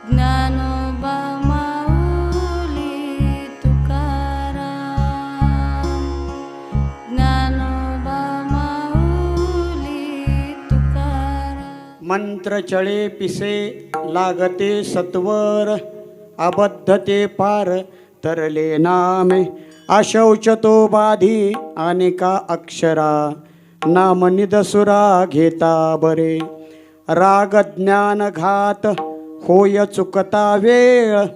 ज्ञानोबा माऊली तुकाराम, ज्ञानोबा माऊली तुकाराम। मंत्र चळे पिसे लागते सत्वर, अबद्धते पार तरले नामे। अशौच तो बाधी अनेका अक्षरा, नाम निदसुरा घेता बरे। राग ज्ञान घात होय चुकता वेळ,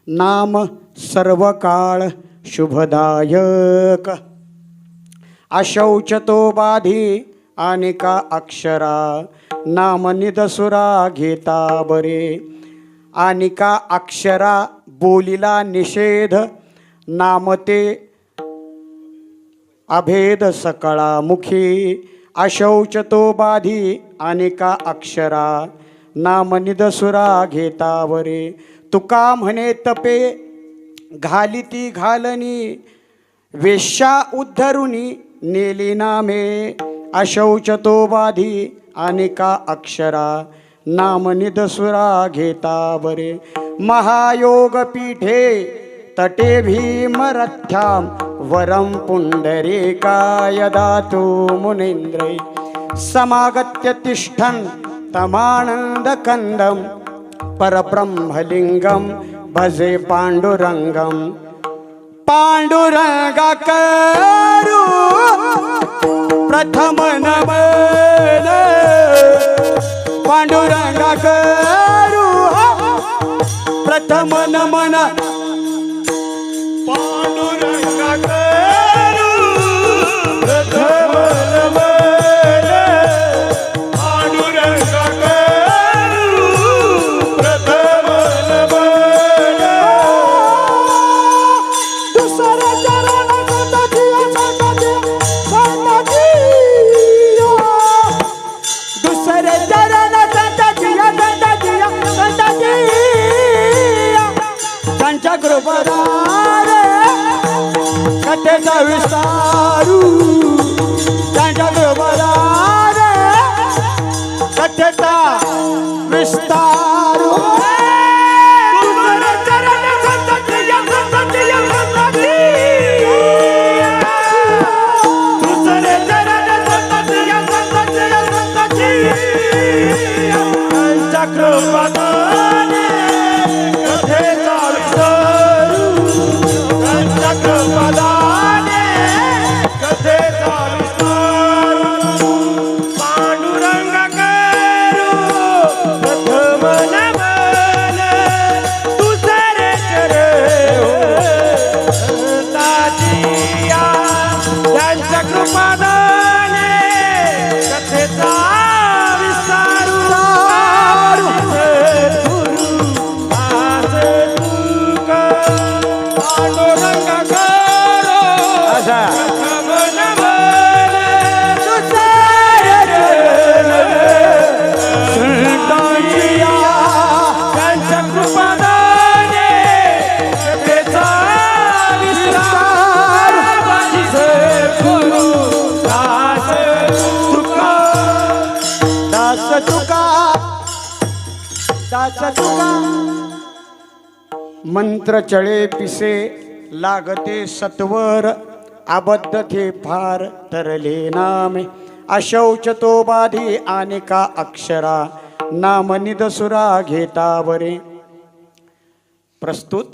नाम सर्व काळ शुभदायक। अशौच तो बाधी अनेका अक्षरा, नाम निदसुरा घेता बरे। अनेका अक्षरा बोलिला निषेध, नाम ते अभेद सकळा मुखी। अशौच तो बाधी अनेका अक्षरा, नाम निदसुरा घेता बरे। तुका म्हणे तपे घालिती घालनी, वेश्या उद्धरुनी नेली नामे। अशौच तो बाधी अनेका अक्षरा, नाम निदसुरा घेता बरे। महायोग पीठे तटे भीमरथ्यां, वरं पुंडरीकाय दातु मुनीन्द्रै। समागत्य तिष्ठन् तमानन्दकन्दं, परब्रह्मलिङ्गं भजे पाण्डुरङ्गं। पाण्डुरङ्गकरु प्रथम नमन, पाण्डुरङ्गकरु प्रथम नमन। पांडुरंगाकरू प्रथम नमन, पांडुरंगाकरू प्रथम नमन। दुसरे चरण संततिया संततिया, दुसरे चरण संततिया संततिया। त्यांच्या कृपा कथेचा विस्तारू, त्यांच्या कृपादारे कथेचा विस्तारू। दुसरे चरण संततिया संततिया संततिया, दुसरे चरण संततिया संततिया संततिया। त्यांच्या कृपादारे कथेचा विस्तारू, त्यांच्या कृपादारे मंत्र चळे पिसे लागते सत्वर, अबद्ध थे फार तरले नामे। अशौच तो बाधी अनेका अक्षरा, नाम निदसुरा घेता बरे। प्रस्तुत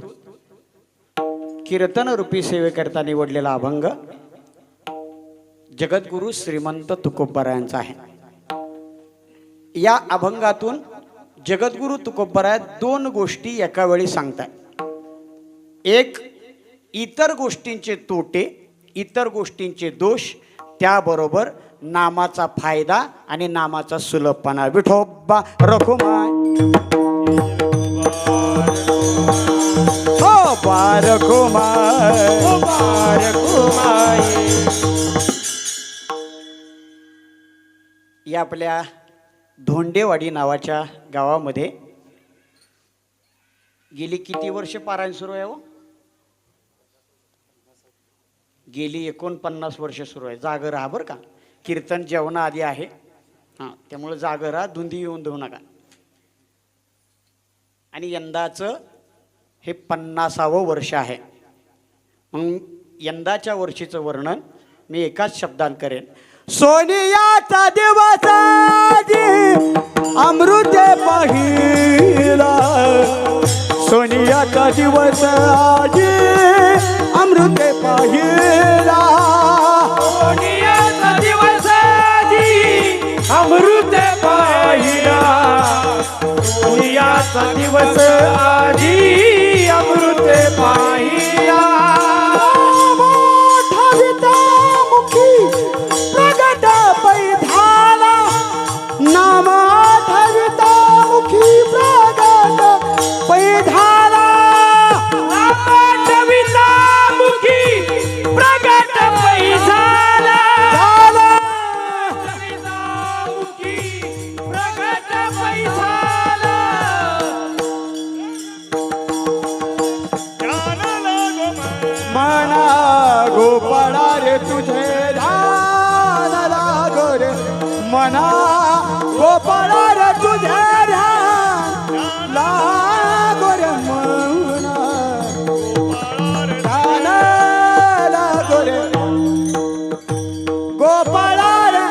कीर्तन रूपी सेवेकरता निवडलेला अभंग जगद्गुरु श्रीमंत तुकोबरायांचा आहे। या अभंगातून जगद्गुरु तुकोबराय दोन गोष्टी एका वेळी सांगतात। एक, इतर गोष्टींचे तोटे, इतर गोष्टींचे दोष, त्याबरोबर नामाचा फायदा आणि नामाचा सुलभपणा। विठोबा रखुमाय हो बारखुमाय, हो बारखुमाय। या आपल्या धोंडेवाडी नावाच्या गावामध्ये गेली किती वर्ष पारायण सुरू आहे हो? गेली 49 वर्ष सुरू आहे। जागं राहा बरं का, कीर्तन जेवणाआधी आहे, हां, त्यामुळे जागं राहा, धुंदी येऊन देऊ नका। आणि यंदाचं हे 50वं वर्ष आहे. मग यंदाच्या वर्षीचं वर्णन मी एकाच शब्दात करेन. सोनियाचा दिवस आजी अमृत पाहिला, सोनियाचा दिवस आजी अमृत पाहिला, सोनियाचा दिवस आजी अमृत पाहिला, सोनियाचा दिवस आजी अमृत पाहिला. प्रगट पैधाला नामा ठविता मुखी प्रगट पैधाला, कविता मुखी प्रगट पैझाला, कविता मुखी प्रगट पैझाला. मना गोपाळा रे तुझे ध्यान लागो रे, मना गोपाळा रे तुझे ध्यान लागो रे, मना ध्यान लागो रे गोपाळा रे.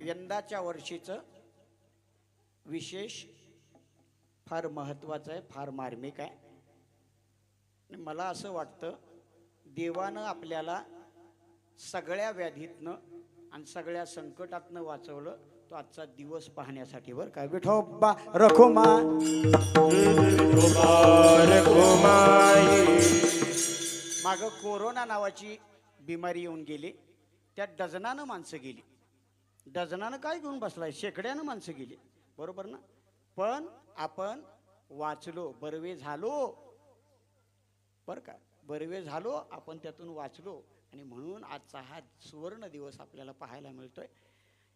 यंदाच्या वर्षीचं विशेष फार महत्वाचं आहे, फार मार्मिक आहे. आणि मला असं वाटतं देवानं आपल्याला सगळ्या व्याधीतनं आणि सगळ्या संकटातनं वाचवलं तो आजचा दिवस पाहण्यासाठी. बरं का विठोबा रखुमा मागं कोरोना नावाची बिमारी येऊन गेली, त्या डझनानं माणसं गेली. डझनानं काय घेऊन बसलाय, शेकड्यानं माणसं गेली, बरोबर ना. पण आपण वाचलो, बरवे झालो, बरं का, बरवे झालो आपण, त्यातून वाचलो. आणि म्हणून आजचा हा सुवर्ण दिवस आपल्याला पाहायला मिळतोय.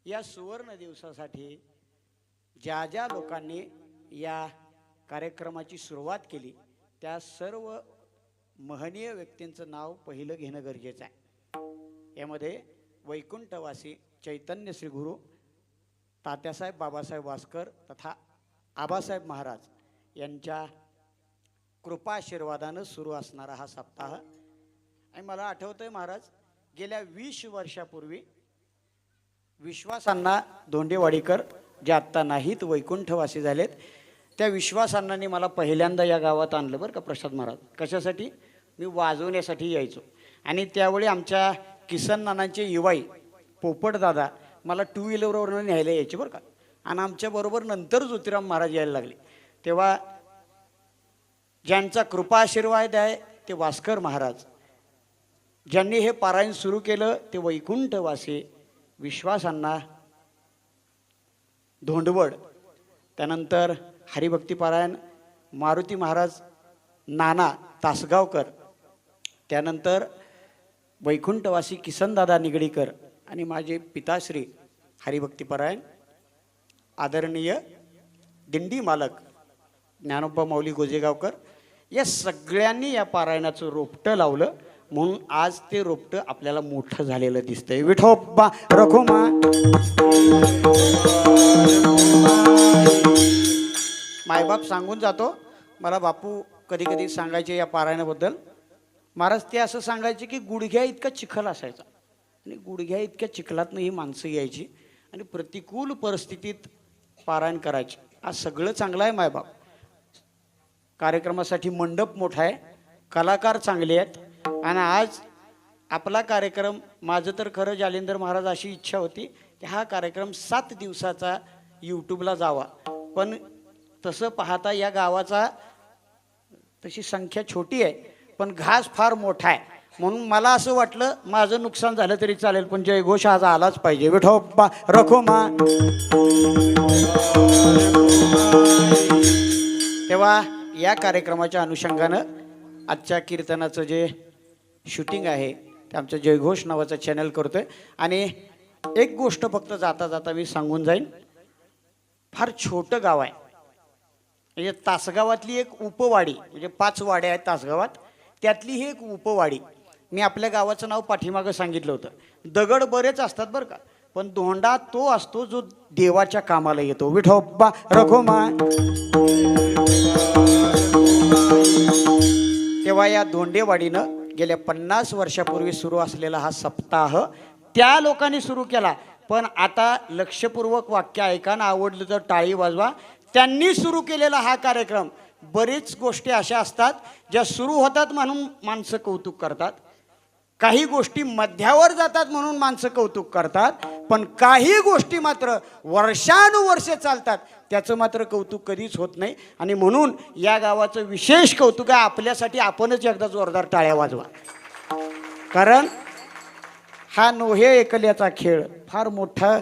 या सुवर्ण दिवसासाठी ज्या ज्या लोकांनी या कार्यक्रमाची सुरुवात केली त्या सर्व महनीय व्यक्तींचं नाव पहिलं घेणं गरजेचं आहे. यामध्ये वैकुंठवासी चैतन्य श्री गुरु तात्यासाहेब बाबासाहेब वासकर तथा आबासाहेब महाराज यांच्या कृपाशीर्वादानं सुरू असणारा हा सप्ताह. आणि मला आठवतंय महाराज गेल्या 20 वर्षापूर्वी विश्वासांना धोंडेवाडीकर जे आत्ता नाहीत, वैकुंठवासी झालेत, त्या विश्वासांनाने मला पहिल्यांदा या गावात आणलं बरं का प्रसाद महाराज. कशासाठी? मी वाजवण्यासाठी यायचो. आणि त्यावेळी आमच्या किसन नानांचे युवाई पोपटदादा मला 2 व्हीलरवरून न्यायला यायचे बरं का. आणि आमच्याबरोबर नंतर ज्योतिराम महाराज यायला लागले. तेव्हा ज्यांचा कृपा आशीर्वाद आहे ते वासकर महाराज, ज्यांनी हे पारायण सुरू केलं ते वैकुंठवासी विश्वासांना धोंडवड, त्यानंतर हरिभक्ती पारायण मारुती महाराज नाना तासगावकर, त्यानंतर वैकुंठवासी किसनदादा निगडीकर आणि माझे पिताश्री हरिभक्तीपरायण आदरणीय दिंडी मालक ज्ञानोबा माऊली गोजेगावकर, या सगळ्यांनी या पारायणाचं रोपटं लावलं. म्हणून आज ते रोपटं आपल्याला मोठं झालेलं दिसतंय. विठोबा रखुमा. मायबाप सांगून जातो, मला बापू कधी कधी सांगायचे या पारायणाबद्दल. महाराज ते असं सांगायचे की गुडघ्या इतका चिखल असायचा आणि गुडघ्या इतक्या चिखलातनं ही माणसं यायची आणि प्रतिकूल परिस्थितीत पारायण करायचे. आज सगळं चांगलं आहे मायबाप, कार्यक्रमासाठी मंडप मोठा आहे, कलाकार चांगले आहेत. आणि आज आपला कार्यक्रम, माझं तर खरं जालिंदर महाराज अशी इच्छा होती की हा कार्यक्रम 7 दिवसाचा यूट्यूबला जावा, पण तसं पाहता या गावाचा तशी संख्या छोटी आहे पण घास फार मोठा आहे. म्हणून मला असं वाटलं माझं नुकसान झालं तरी चालेल पण जयघोष आज आलाच पाहिजे. विठोबा रखुमा. तेव्हा या कार्यक्रमाच्या अनुषंगानं आजच्या कीर्तनाचं जे शूटिंग आहे ते आमचं जयघोष नावाचं चॅनल करतोय. आणि एक गोष्ट फक्त जाता जाता मी सांगून जाईन. फार छोटं गाव आहे, म्हणजे तासगावातली एक उपवाडी, म्हणजे 5 वाड्या आहेत तासगावात, त्यातली ही एक उपवाडी. मी आपल्या गावाचं नाव पाठीमागं सांगितलं होतं. दगड बरेच असतात बरं का, पण धोंडा तो असतो जो देवाच्या कामाला येतो. विठोबा रखुमाई. तेव्हा या धोंडेवाडीनं गेल्या 50 वर्षापूर्वी सुरू असलेला हा सप्ताह त्या लोकांनी सुरू केला. पण आता लक्षपूर्वक वाक्य ऐका ना, आवडलं तर टाळी वाजवा. त्यांनी सुरू केलेला हा कार्यक्रम, बरीच गोष्टी अशा असतात ज्या सुरू होतात म्हणून माणसं कौतुक करतात, काही गोष्टी मध्यावर जातात म्हणून माणसं कौतुक करतात, पण काही गोष्टी मात्र वर्षानुवर्षे चालतात त्याचं मात्र कौतुक कधीच होत नाही. आणि म्हणून या गावाचं विशेष कौतुक आहे. आपल्यासाठी आपणच एकदा जोरदार टाळ्या वाजवा, कारण हा नोहे एकल्याचा खेळ, फार मोठा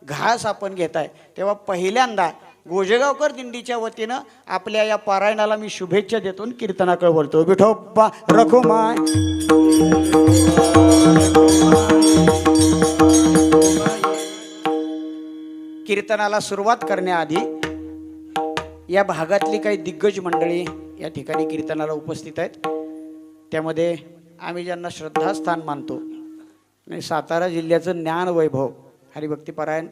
घास आपण घेताय. तेव्हा पहिल्यांदा गोजेगावकर दिंडीच्या वतीनं आपल्या या पारायणाला मी शुभेच्छा देतो. कीर्तनाकडे बोलतो. विठोबा रखुमाई. कीर्तनाला सुरुवात करण्याआधी या भागातली काही दिग्गज मंडळी या ठिकाणी कीर्तनाला उपस्थित आहेत. त्यामध्ये आम्ही ज्यांना श्रद्धास्थान मानतो आणि सातारा जिल्ह्याचं ज्ञान वैभव हरिभक्तीपरायण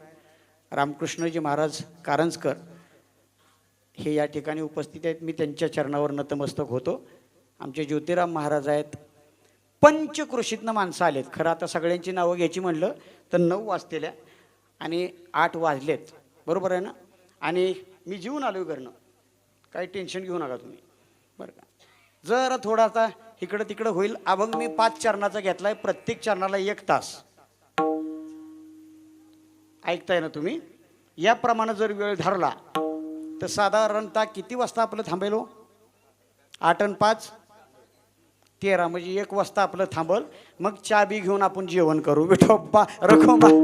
रामकृष्णजी महाराज कारंजकर हे या ठिकाणी उपस्थित आहेत. मी त्यांच्या चरणावर नतमस्तक होतो. आमचे ज्योतिराम महाराज आहेत. पंचकृषीतनं माणसं आलेत. खरं आता सगळ्यांची नावं घ्यायची म्हणलं तर 9 वाजलेल्या आणि 8 वाजलेत, बरोबर आहे ना. आणि मी जीवन आलो घरनं, काही टेन्शन घेऊ नका तुम्ही बरं का. जरा थोडासा इकडं तिकडं होईल. अभंग मी 5 चरणाचा घेतलाय, प्रत्येक चरणाला 1 तास. ऐकताय ना तुम्ही. याप्रमाणे जर वेळ धरला तर साधारणतः किती वाजता आपलं थांबेलो? 8 आणि 5 13, म्हणजे 1 वाजता आपलं थांबल. मग चहा बी घेऊन आपण जेवण करू. विठोबा रखुमाई.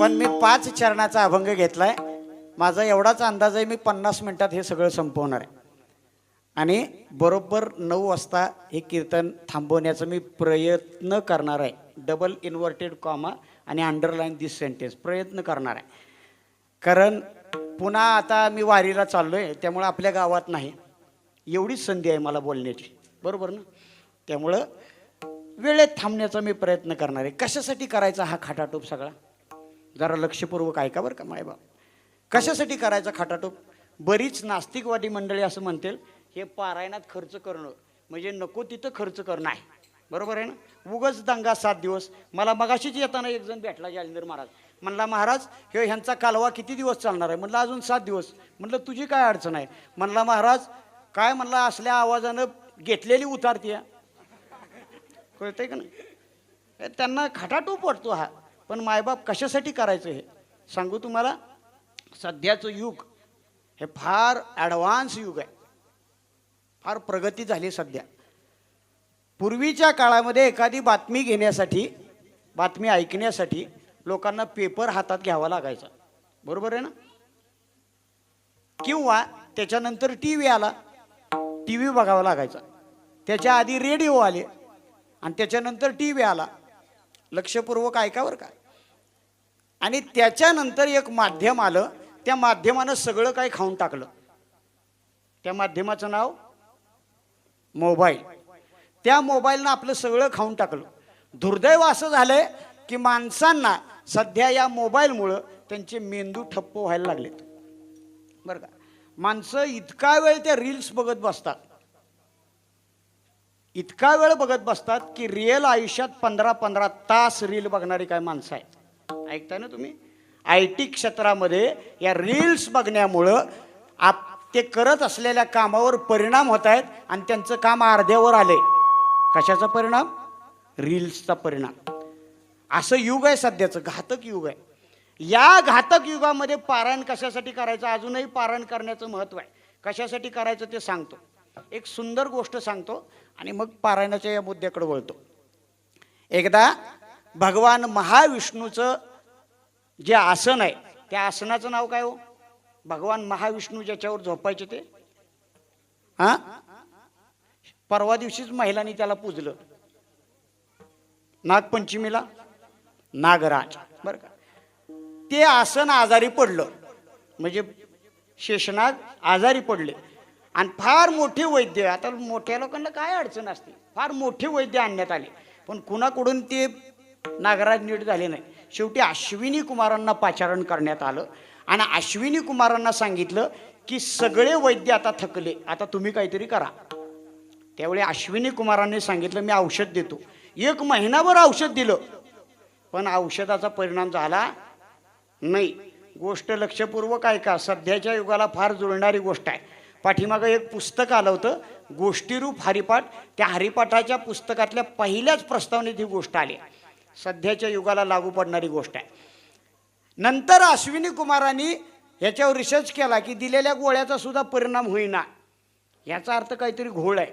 पण मी 5 चरणाचा अभंग घेतलाय. माझा एवढाच अंदाज आहे, मी 50 मिनिटात हे सगळं संपवणार आहे. आणि बरोबर 9 वाजता हे कीर्तन थांबवण्याचा मी प्रयत्न करणार आहे. डबल इन्व्हर्टेड कॉमा आणि अंडरलाईन दिस सेंटेन्स प्रयत्न करणार आहे. कारण पुन्हा आता मी वारीला चाललो आहे, त्यामुळं आपल्या गावात नाही, एवढीच संधी आहे मला बोलण्याची, बरोबर ना. त्यामुळं वेळेत थांबण्याचा मी प्रयत्न करणार आहे. कशासाठी करायचा हा खाटाटोप सगळा? जरा लक्षपूर्वक ऐका बरं का मायबाप. कशासाठी करायचा खाटाटोप? बरीच नास्तिकवादी मंडळी असं म्हणतील, हे पारायणात खर्च करणं म्हणजे नको तिथं खर्च करणं आहे, बरोबर आहे ना. उगाच दंगा 7 दिवस. मला मगाशीच येताना एक जण भेटला जालिंदर महाराज. म्हणला महाराज हे ह्यांचा कालवा किती दिवस चालणार आहे? म्हणलं अजून 7 दिवस. म्हणलं तुझी काय अडचण आहे? म्हणला महाराज काय, म्हणला असल्या आवाजानं घेतलेली उतारती. कळतंय का नाही? त्यांना खटाटोप वाटतो हा. पण मायबाप कशासाठी करायचं हे सांगू तुम्हाला. सध्याचं युग हे फार ॲडव्हान्स युग आहे, फार प्रगती झाली सध्या. पूर्वीच्या काळामध्ये एखादी बातमी घेण्यासाठी, बातमी ऐकण्यासाठी लोकांना पेपर हातात घ्यावा लागायचा, बरोबर आहे ना. किंवा त्याच्यानंतर टी व्ही आला, टी व्ही बघावा लागायचा. त्याच्या आधी रेडिओ आले आणि त्याच्यानंतर टी व्ही आला. लक्षपूर्वक ऐकावर का. आणि त्याच्यानंतर एक माध्यम आलं, त्या माध्यमानं सगळं काही खाऊन टाकलं. त्या माध्यमाचं नाव मोबाईल. त्या मोबाईलनं आपलं सगळं खाऊन टाकलं. दुर्दैव असं झालंय की माणसांना सध्या या मोबाईलमुळं त्यांचे मेंदू ठप्प व्हायला लागलेत, बरं का. माणसं इतका वेळ त्या रील्स बघत बसतात, इतका वेळ बघत बसतात की रिअल आयुष्यात 15-15 तास रील बघणारी काय माणसं आहेत. ऐकताय ना तुम्ही. IT क्षेत्रामध्ये या रील्स बघण्यामुळं ते करत असलेल्या कामावर परिणाम होत आहेत आणि त्यांचं काम अर्ध्यावर आलंय. कशाचा परिणाम? रील्सचा परिणाम. असं युग आहे सध्याचं, घातक युग आहे. या घातक युगामध्ये पारायण कशासाठी करायचं? अजूनही पारायण करण्याचं महत्त्व आहे. कशासाठी करायचं ते सांगतो. एक सुंदर गोष्ट सांगतो आणि मग पारायणाच्या या मुद्द्याकडे वळतो. एकदा भगवान महाविष्णूचं जे आसन आहे, त्या आसनाचं नाव काय हो? भगवान महाविष्णू ज्याच्यावर झोपायचे ते, परवा दिवशीच महिलांनी त्याला पूजलं. नागपंचमीला नागराज बरं का. ते आसन आजारी पडलं, म्हणजे शेषनाग आजारी पडले आणि फार मोठे वैद्य, आता मोठ्या लोकांना काय अडचण असते, फार मोठे वैद्य आणण्यात आले, पण कुणाकडून ते नागराज नीट झाले नाही. शेवटी अश्विनी कुमारांना पाचारण करण्यात आलं आणि अश्विनी कुमारांना सांगितलं की सगळे वैद्य आता थकले, आता तुम्ही काहीतरी करा. त्यावेळी अश्विनी कुमारांनी सांगितलं मी औषध देतो. 1 महिनाभर औषध दिलं, पण औषधाचा परिणाम झाला नाही. गोष्ट लक्षपूर्वक ऐका, सध्याच्या युगाला फार जुळणारी गोष्ट आहे. पाठीमागं एक पुस्तक आलं होतं, गोष्टीरूप हरिपाठ. त्या हरिपाठाच्या पुस्तकातल्या पहिल्याच प्रस्तावनेत ही गोष्ट आली. सध्याच्या युगाला लागू पडणारी गोष्ट आहे. नंतर अश्विनी कुमारांनी याच्यावर रिसर्च केला की दिलेल्या गोळ्याचा सुद्धा परिणाम होईना, याचा अर्थ काहीतरी घोळ आहे.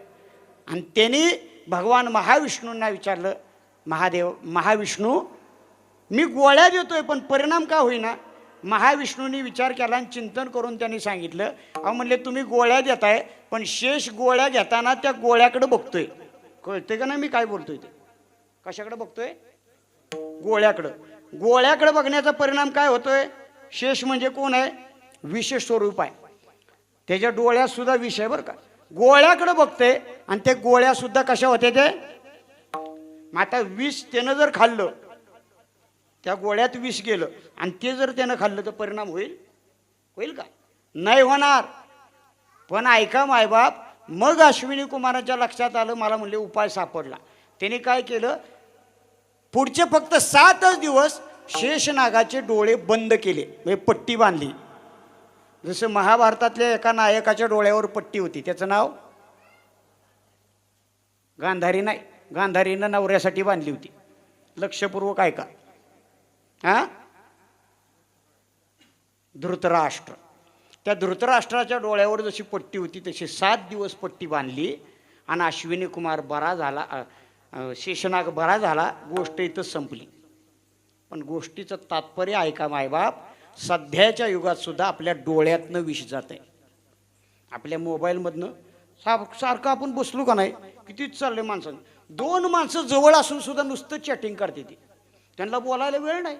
आणि त्यांनी भगवान महाविष्णूंना विचारलं, महाविष्णू मी गोळ्या देतोय पण परिणाम का होईना. महाविष्णूंनी विचार केला आणि चिंतन करून त्यांनी सांगितलं, अहो म्हणले तुम्ही गोळ्या देताय पण शेष गोळ्या घेताना त्या गोळ्याकडे बघतोय. कळतंय का नाही मी काय बोलतोय ते? कशाकडे बघतोय? गोळ्याकडं. गोळ्याकडे बघण्याचा परिणाम काय होतोय? शेष म्हणजे कोण आहे? विष स्वरूप आहे, त्याच्या डोळ्यात सुद्धा विष आहे बरं का. गोळ्याकडे बघते आणि ते गोळ्या सुद्धा कशा होते ते. मग आता विष त्यानं जर खाल्लं, त्या गोळ्यात विष गेलं आणि ते जर त्यानं खाल्लं तर परिणाम होईल का? नाही होणार. पण ऐका मायबाप, मग अश्विनी कुमाराच्या लक्षात आलं, मला म्हणले उपाय सापडला. त्याने काय केलं, पुढचे फक्त 7च दिवस शेषनागाचे डोळे बंद केले, म्हणजे पट्टी बांधली. जसं महाभारतातल्या एका नायकाच्या डोळ्यावर पट्टी होती, त्याचं नाव गांधारी नाही, गांधारीनं नवऱ्यासाठी बांधली होती. लक्षपूर्वक ऐका. धृतराष्ट्र. त्या धृतराष्ट्राच्या डोळ्यावर जशी पट्टी होती तशी 7 दिवस पट्टी बांधली आणि अश्विनी कुमार बरा झाला, शेषनाग बरा झाला. गोष्ट इथंच संपली. पण गोष्टीचं तात्पर्य ऐका मायबाप, सध्याच्या युगात सुद्धा आपल्या डोळ्यातनं विष जात आहे. आपल्या मोबाईलमधनं सारखं आपण बसलो का नाही, कितीच चालले माणसांनी. 2 माणसं जवळ असून सुद्धा नुसतं चॅटिंग करते ती, त्यांना बोलायला वेळ नाही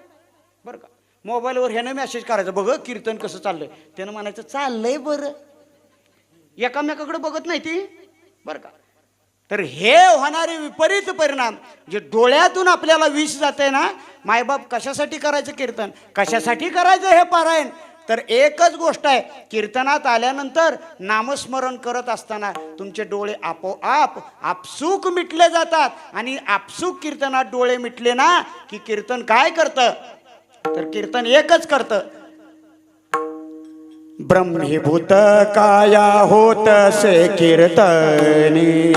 बरं का. मोबाईलवर ह्यानं मेसेज करायचं, बघ कीर्तन कसं चाललंय, त्यानं म्हणायचं चाललंय बरं, एकामेकाकडे बघत नाही ती बरं का. तर हे होणारे विपरीत परिणाम, जे डोळ्यातून आपल्याला विष जाते ना, मायबाप कशासाठी करायचं कीर्तन, कशासाठी करायचं हे पारायण. तर एकच गोष्ट आहे, कीर्तनात आल्यानंतर नामस्मरण करत असताना तुमचे डोळे आपोआप आपसूक मिटले जातात. आणि आपसूक कीर्तनात डोळे मिटले ना की कीर्तन काय करतं, तर कीर्तन एकच करतं, ब्रह्मीभूत काया होतसे कीर्तनी,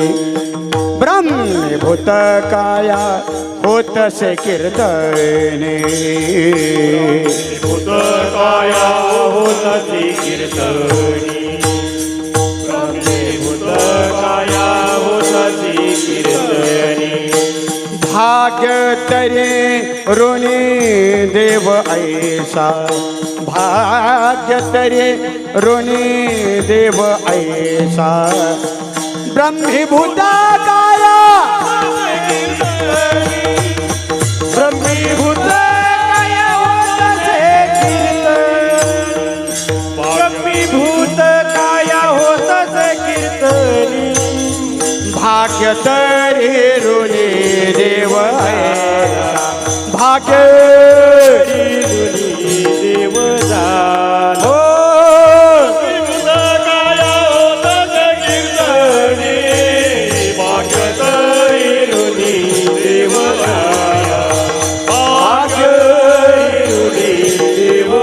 ब्रह्मीभूत काया होतसे कीर्तनी, भूत काया होतसे कीर्तनी, ब्रह्मीभूत काया होतसे कीर्तनी. भाग्य तरी ऋणी देव ऐसा, भाग्य तरी ऋणी देव ऐसा, ब्रह्मीभूत काया ब्रह्मीभूत काया होतसे कीर्तनी, ब्रह्मीभूत काया होतसे कीर्तनी. भाग्य तरी ऋणी देव ऐसा, भाग्य देव हो काया होतसे कीर्तनी, भाग्यतरी देव भाग्यतरी देव.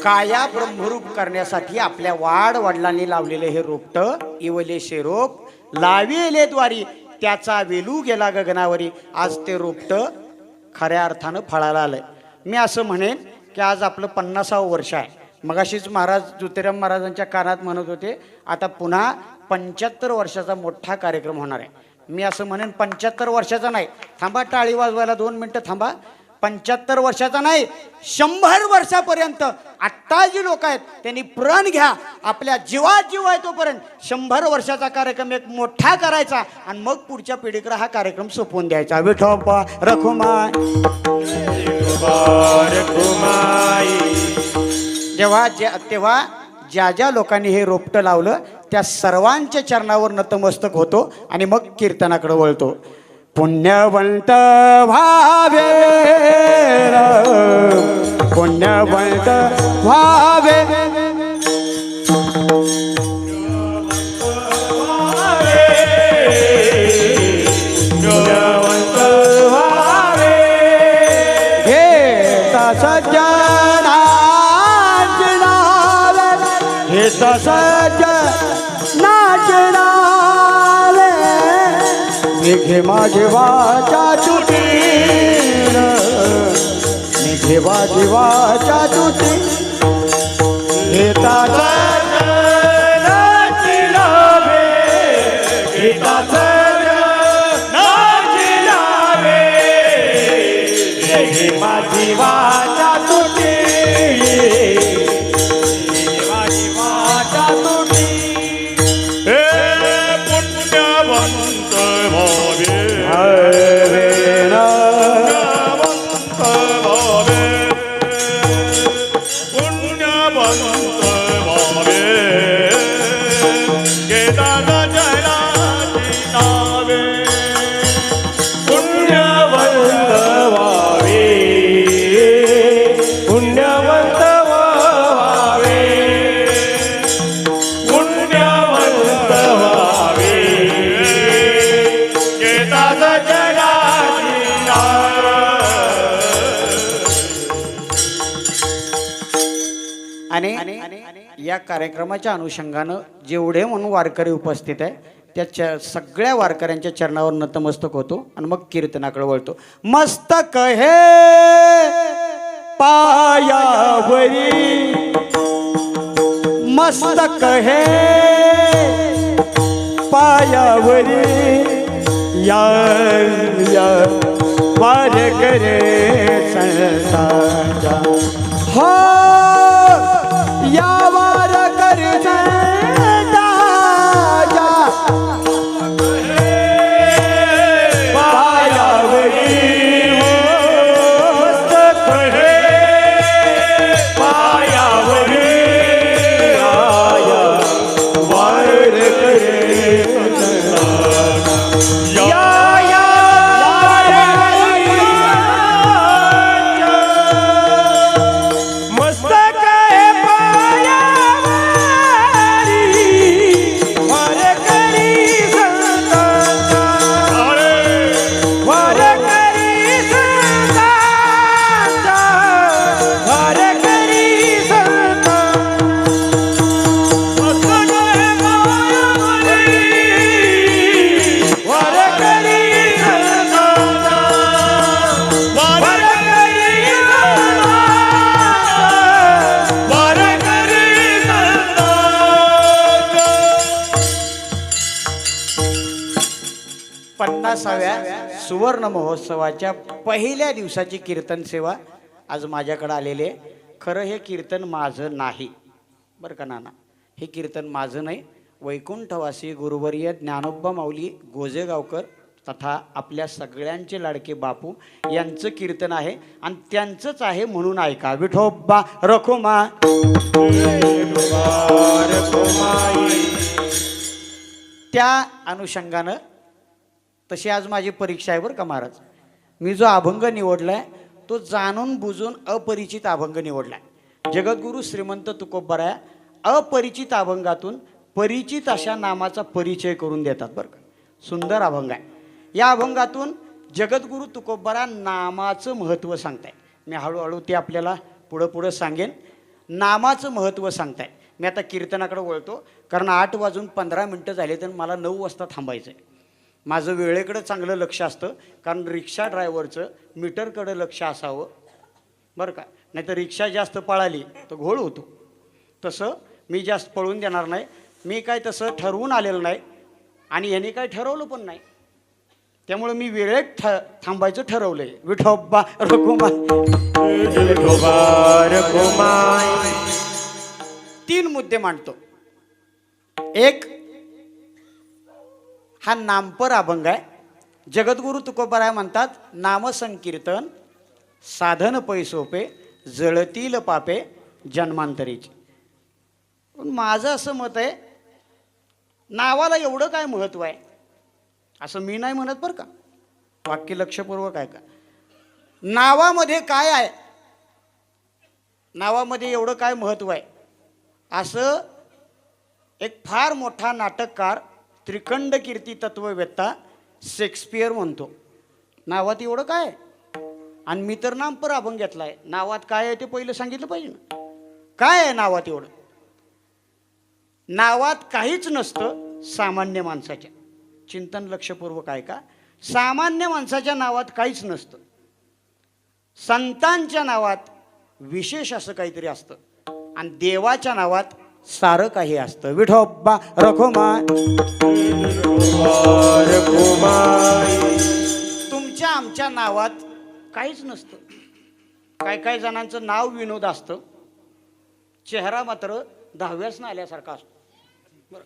काया ब्रह्मरूप करण्यासाठी आपल्या वडिलांनी लावलेले हे रोपट, इवलेशे रोप लाविले द्वारी, त्याचा वेलू गेला गगनावरी. आज ते रोपट खऱ्या अर्थानं फळाला आलंय. मी असं म्हणेन की आज आपलं 50वं वर्ष आहे. मगाशीच महाराज ज्योतिराम महाराजांच्या कानात म्हणत होते, आता पुन्हा 75 वर्षाचा मोठा कार्यक्रम होणार आहे. मी असं म्हणेन 75 वर्षाचा नाही, थांबा टाळी वाजवायला 2 मिनटं थांबा. 75 वर्षाचा नाही, 100 वर्षापर्यंत आत्ता जी लोक आहेत त्यांनी प्रण घ्या. आपल्या जीवात जीव आहे तोपर्यंत 100 वर्षाचा कार्यक्रम एक मोठा करायचा आणि मग पुढच्या पिढीकडे हा कार्यक्रम सोपवून द्यायचा. विठोबा रखुमाई. तेव्हा ज्या ज्या लोकांनी हे रोपटं लावलं त्या सर्वांच्या चरणावर नतमस्तक होतो आणि मग कीर्तनाकडे वळतो. पुण्यवंत भावे पुण्यवंत भावे घेता सज्जनांचे नावे घेता सज्जनांचे नावे निघे माझे वाचा तुटी निघे माझे वाचा तुटी घेता सज्जनांचे नावे घेता सज्जनांचे नावे निघे माझी वाचा तुटी माझी वाचा तुटी. पुण्यवंत भावे पुण्यवंत भावे घेतात जनाची नावे पुण्यवंत भावे पुण्यवंत भावे पुण्यवंत भावे घेतात जनाची आणि या कार्यक्रमाच्या अनुषंगानं जेवढे म्हणून वारकरी उपस्थित आहे त्या सगळ्या वारकऱ्यांच्या चरणावर नतमस्तक होतो आणि मग कीर्तनाकडे वळतो. मस्तक हे पायावरी मस्तक हे पायावरी या वारकरी संतांच्या हो या वारकरी संतांच्या पायावरी मस्तक हे पायावरी आया वारकरी संतांच्या सुवर्ण महोत्सवाच्या पहिल्या दिवसाची कीर्तन सेवा आज माझ्याकडे आलेली आहे. खरं हे कीर्तन माझं नाही बरं का नाना, हे कीर्तन माझं नाही. वैकुंठवासी गुरुवर्य ज्ञानोबा माऊली गोजेगावकर तथा आपल्या सगळ्यांचे लाडके बापू यांचं कीर्तन आहे आणि त्यांचंच आहे म्हणून ऐका. विठोबा रखुमा त्या अनुषंगानं तशी आज माझी परीक्षा आहे बरं का महाराज. मी जो अभंग निवडलाय तो जाणून बुजून अपरिचित अभंग निवडलाय. जगद्गुरु श्रीमंत तुकोबराया अपरिचित अभंगातून परिचित अशा नामाचा परिचय करून देतात बरं का. सुंदर अभंग आहे. या अभंगातून जगद्गुरु तुकोबरा नामाचं महत्त्व सांगताय. मी हळूहळू ते आपल्याला पुढं सांगेन. नामाचं महत्त्व सांगताय. मी आता कीर्तनाकडे वळतो कारण 8:15 झाले तर मला 9 वाजता थांबायचं आहे. माझं वेळेकडं चांगलं लक्ष असतं कारण रिक्षा ड्रायव्हरचं मीटरकडं लक्ष असावं बरं का. नाही तर रिक्षा जास्त पळाली तर घोळ होतो. तसं मी जास्त पळून देणार नाही. मी काय तसं ठरवून आलेलं नाही आणि यांनी काय ठरवलं पण नाही. त्यामुळे मी वेळेत थांबायचं ठरवलंय. विठोबा रखुमाई. विठोबा रखुमाई. 3 मुद्दे मांडतो. एक, हा नामपर अभंग आहे. जगद्गुरु तुकोबाराय म्हणतात, नामसंकीर्तन साधन पैसोपे, जळतील पापे जन्मांतरीची. पण माझं असं मत आहे, नावाला एवढं काय महत्व आहे असं मी नाही म्हणत बरं का. वाक्य लक्षपूर्वक आहे का. नावामध्ये काय आहे, नावामध्ये एवढं काय महत्व आहे असं एक फार मोठा नाटककार, त्रिखंड कीर्ती तत्ववेत्ता शेक्सपियर म्हणतो. नावात एवढं काय आहे. आणि मी तर नामपर अभंग घेतलाय. नावात काय आहे ते पहिलं सांगितलं पाहिजे ना. काय आहे नावात एवढं. नावात काहीच नसतं सामान्य माणसाच्या. चिंतन लक्षपूर्वक आहे का. सामान्य माणसाच्या नावात काहीच नसतं. संतांच्या नावात विशेष असं काहीतरी असतं आणि देवाच्या नावात सारं काही असतं. विठोबा रखुमाई. तुमच्या आमच्या नावात काहीच नसतं. काय काय जणांचं नाव विनोद असतं, चेहरा मात्र 10व्याच आल्यासारखा असतो. बरं,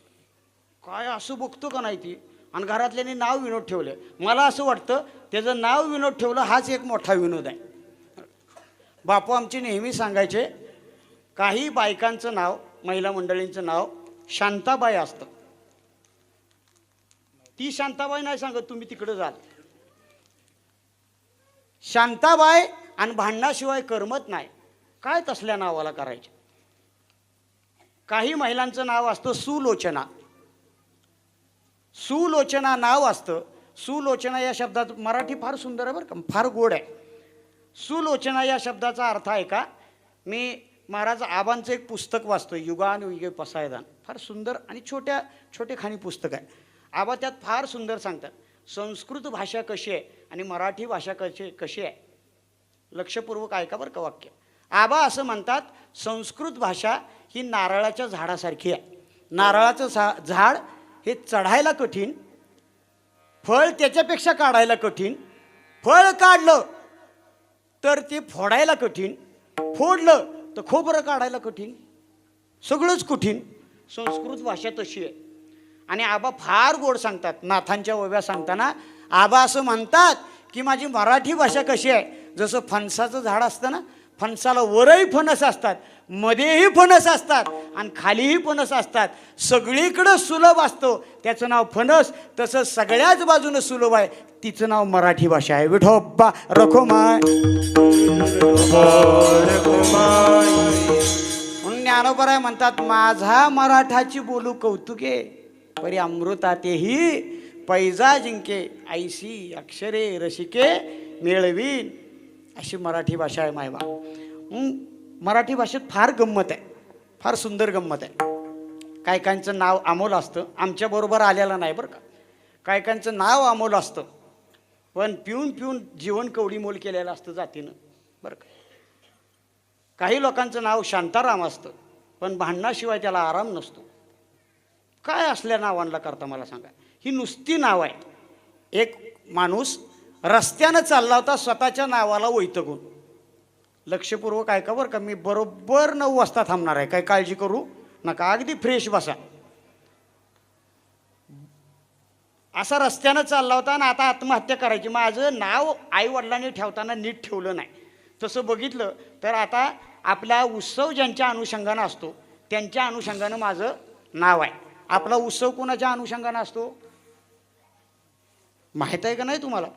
काय असं बघतो का नाही ती. आणि घरातल्यानी नाव विनोद ठेवले. मला असं वाटतं त्याचं नाव विनोद ठेवलं हाच एक मोठा विनोद आहे. बापू आमचे नेहमी सांगायचे, काही बायकांचं नाव, महिला मंडळींचं नाव शांताबाई असतं. ती शांताबाई नाही सांगत, तुम्ही तिकडे जाल. शांताबाई आणि भांडणाशिवाय करमत नाही. काय तसल्या नावाला करायचे. काही महिलांचं नाव असतं सुलोचना. सुलोचना नाव असतं. सुलोचना या शब्दात मराठी फार सुंदर आहे बरं का, फार गोड आहे. सुलोचना या शब्दाचा अर्थ आहे का, मी महाराज आबांचं एक पुस्तक वाचतो, युगानुयुगे पसायदान. फार सुंदर आणि छोटेखानी पुस्तक आहे. आबा त्यात फार सुंदर सांगतात संस्कृत भाषा कशी आहे आणि मराठी भाषा कशी आहे. लक्षपूर्वक ऐका बरं का वाक्य. आबा असं म्हणतात, संस्कृत भाषा ही नारळाच्या झाडासारखी आहे. नारळाचं झाड हे चढायला कठीण, फळ त्याच्यापेक्षा काढायला कठीण, फळ काढलं तर ते फोडायला कठीण, फोडलं तर खोबरं काढायला कठीण, सगळंच कठीण. संस्कृत भाषा तशी आहे. आणि आबा फार गोड सांगतात. नाथांच्या ओव्या सांगताना आबा असं म्हणतात की माझी मराठी भाषा कशी आहे, जसं फणसाचं झाड असतं ना, फणसाला वरही फणस असतात, मध्येही फणस असतात आणि खालीही फणस असतात. सगळीकडं सुलभ असतो त्याचं नाव फणस. तसं सगळ्याच बाजूनं सुलभ आहे, तिचं नाव मराठी भाषा आहे. विठोबा रखुमाई. म्हणून ज्ञानोबराय म्हणतात, माझा मराठाची बोलू कौतुके, परी अमृता तेही पैजा जिंके, ऐसी अक्षरे रसिके मिळवीन. अशी मराठी भाषा आहे मायबा. मराठी भाषेत फार गंमत आहे, फार सुंदर गंमत आहे. काय काहींचं नाव अमोल असतं, आमच्याबरोबर आलेलं नाही बरं का. काय काहींचं नाव अमोल असतं पण पिऊन पिऊन जीवन कवडीमोल केलेलं असतं जातीनं बरं का. काही लोकांचं नाव शांताराम असतं पण भांडणाशिवाय त्याला आराम नसतो. काय असल्या नावांना करता मला सांगा. ही नुसती नाव आहे. एक माणूस रस्त्यानं चालला होता स्वतःच्या नावाला वैतगून. लक्षपूर्वक ऐका बरं का, मी बरोबर 9 वाजता थांबणार आहे, काही काळजी करू नका, अगदी फ्रेश बसा. असा रस्त्यानं चालला होता आणि आता आत्महत्या करायची. माझं नाव आई वडिलांनी ठेवताना नीट ठेवलं नाही. तसं बघितलं तर आता आपला उत्सव ज्यांच्या अनुषंगानं असतो त्यांच्या अनुषंगानं माझं नाव आहे. आपला उत्सव कोणाच्या अनुषंगानं असतो माहीत आहे का नाही तुम्हाला.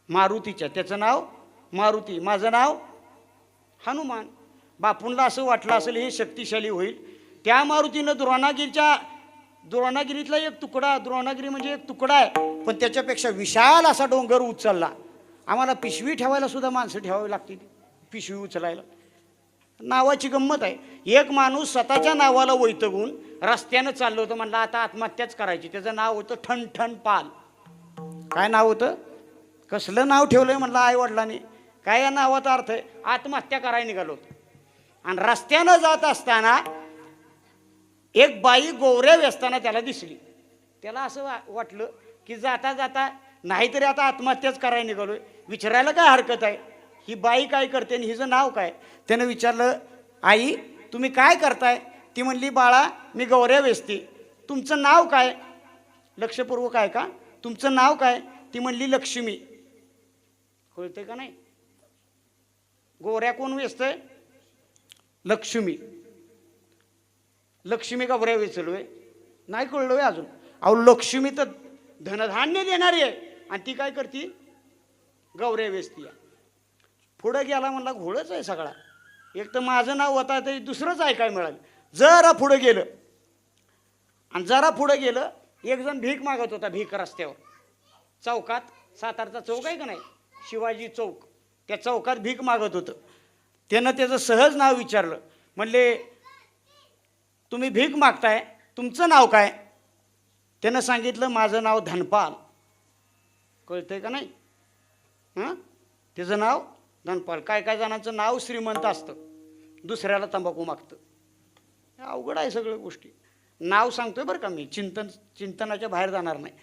मारुतीच्या, त्याचं नाव मारुती, माझं नाव हनुमान. बापूंना असं वाटलं असेल हे शक्तिशाली होईल, त्या मारुतीनं द्रोणागिरीतला एक तुकडा, द्रोणागिरी म्हणजे एक तुकडा आहे पण त्याच्यापेक्षा विशाल असा डोंगर उचलला. आम्हाला पिशवी ठेवायला सुद्धा माणसं ठेवावी लागते पिशवी उचलायला. नावाची गंमत आहे. एक माणूस स्वतःच्या नावाला वैतगून रस्त्यानं चाललं होतं, म्हणलं आता आत्महत्याच करायची. त्याचं नाव होतं ठणठण पाल. काय नाव होतं, कसलं नाव ठेवलंय म्हणलं आई वडिलांनी. काय या नावाचा अर्थ आहे, आत्महत्या करायला निघालो होतो. आणि रस्त्यानं जात असताना एक बाई गोवऱ्या वेचताना त्याला दिसली. त्याला असं वाटलं की जाता जाता नाहीतरी आता आत्महत्याच करायला निघालोय, विचारायला काय हरकत आहे. ही बाई काय करते आणि हिचं नाव काय. त्यानं विचारलं, आई तुम्ही काय करताय. ती म्हणली, बाळा मी गौऱ्या वेचते. तुमचं नाव काय. लक्षपूर्वक आहे का. तुमचं नाव काय. ती म्हणली, लक्ष्मी. कळतंय का नाही. गोऱ्या कोण वेचतंय. लक्ष्मी. लक्ष्मी गौऱ्या वेचलोय नाही कळलोय अजून. अहो लक्ष्मी तर धनधान्य देणारी आहे आणि ती काय करते, गौऱ्या वेचती. पुढं गेला म्हणला, घोडच आहे सगळा. एक तर माझं नाव होता ते दुसरंच ऐकाय मिळालं. जरा पुढं गेलं आणि जरा पुढं गेलं, एक जण भीक मागत होता. भीक रस्त्यावर चौकात, सातारचा चौक आहे का नाही, शिवाजी चौक, त्या चौकात भीक मागत होतं. त्यानं त्याचं सहज नाव विचारलं. म्हणले, तुम्ही भीक मागताय, तुमचं नाव काय. त्यानं सांगितलं, माझं नाव धनपाल. कळतंय का नाही. हां, त्याचं नाव धनपाल. काय काय जणांचं नाव श्रीमंत असतं, दुसऱ्याला तंबाखू मागतं. अवघड आहे सगळ्या गोष्टी. नाव सांगतोय बरं का मी, चिंतनाच्या बाहेर जाणार नाही.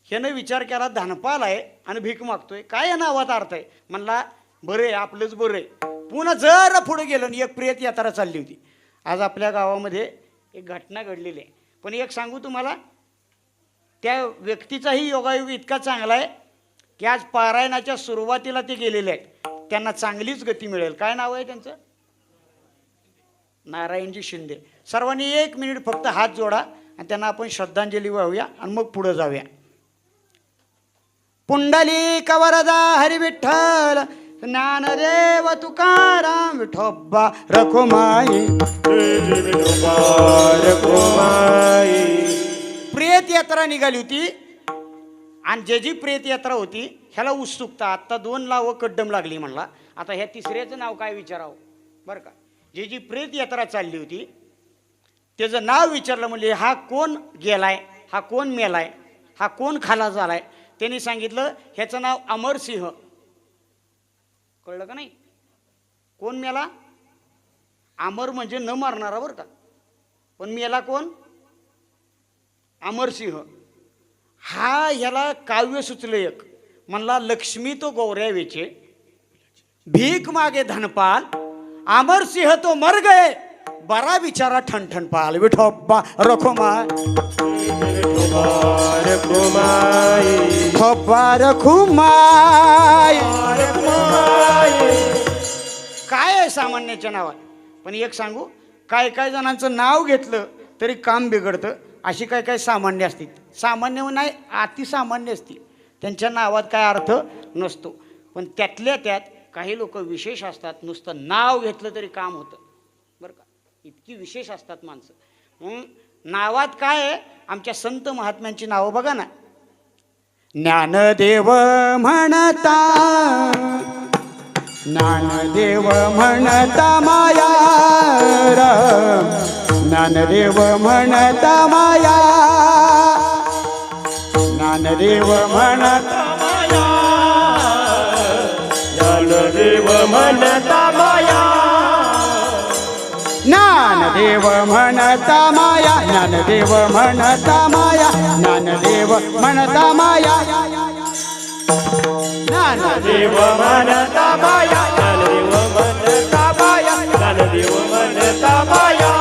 ह्यानं विचार केला, धनपाल आहे आणि भीक मागतोय, काय या नावाचा अर्थ आहे. म्हणला, बरं आहे आपलंच बरं आहे. पुन्हा जरा पुढे गेलं आणि एक प्रेत यात्रा चालली होती. आज आपल्या गावामध्ये एक घटना घडलेली आहे. पण एक सांगू तुम्हाला, त्या व्यक्तीचाही योगायोग इतका चांगला आहे की आज पारायणाच्या सुरुवातीला ते गेलेले आहेत. त्यांना चांगलीच गती मिळेल. काय नाव आहे त्यांचं. नारायणजी शिंदे. सर्वांनी 1 मिनिट फक्त हात जोडा आणि त्यांना आपण श्रद्धांजली वाहूया आणि मग पुढे जाऊया. पुंडलिक वरदा हरी विठ्ठल, ज्ञानदेव तुकाराम, विठोबा रखुमाई. प्रेत यात्रा निघाली होती आणि जी प्रेत यात्रा होती ह्याला उत्सुकता. आत्ता 2 लावं कड्डम लागली म्हणला. आता ह्या तिसऱ्याचं नाव काय विचारावं बरं का. जी प्रेत यात्रा चालली होती त्याचं नाव विचारलं. म्हणजे हा कोण गेलाय, हा कोण मेलाय, हा कोण खाला झालाय. त्यांनी सांगितलं, ह्याचं नाव अमरसिंह. कळलं का नाही. कोण मेला. अमर म्हणजे न मारणारा बरं का, पण मेला कोण, अमरसिंह. हा ह्याला काव्य सुचलं एक. म्हणला, लक्ष्मी तो गौऱ्या वेचे, भीक मागे धनपाल, अमरसिंह तो मर गए, बरा बिचारा ठणठण पाल. विठोबा रखुमाई. काय आहे सामान्याच्या नावात. पण एक सांगू, काय काय जणांचं नाव घेतलं तरी काम बिघडतं. अशी काय काय सामान्य असतील. सामान्य नाही, अतिसामान्य असतील. त्यांच्या नावात काय अर्थ नसतो. पण त्यातल्या त्यात काही लोक विशेष असतात. नुसतं नाव घेतलं तरी काम होतं बरं का. इतकी विशेष असतात माणसं. नावात काय आहे. आमच्या संत महात्म्यांची नावं बघा ना. ज्ञानदेव म्हणता, ज्ञानदेव म्हणता माया, ज्ञानदेव म्हणता माया, ज्ञानदेव म्हणता माया, ज्ञानदेव म्हणता माया, ज्ञानदेव म्हणता माया, ज्ञानदेव म्हणता माया, ज्ञानदेव म्हणता माया, ज्ञानदेव म्हणता माया, ज्ञानदेव म्हणता माया, ज्ञानदेव म्हणता माया.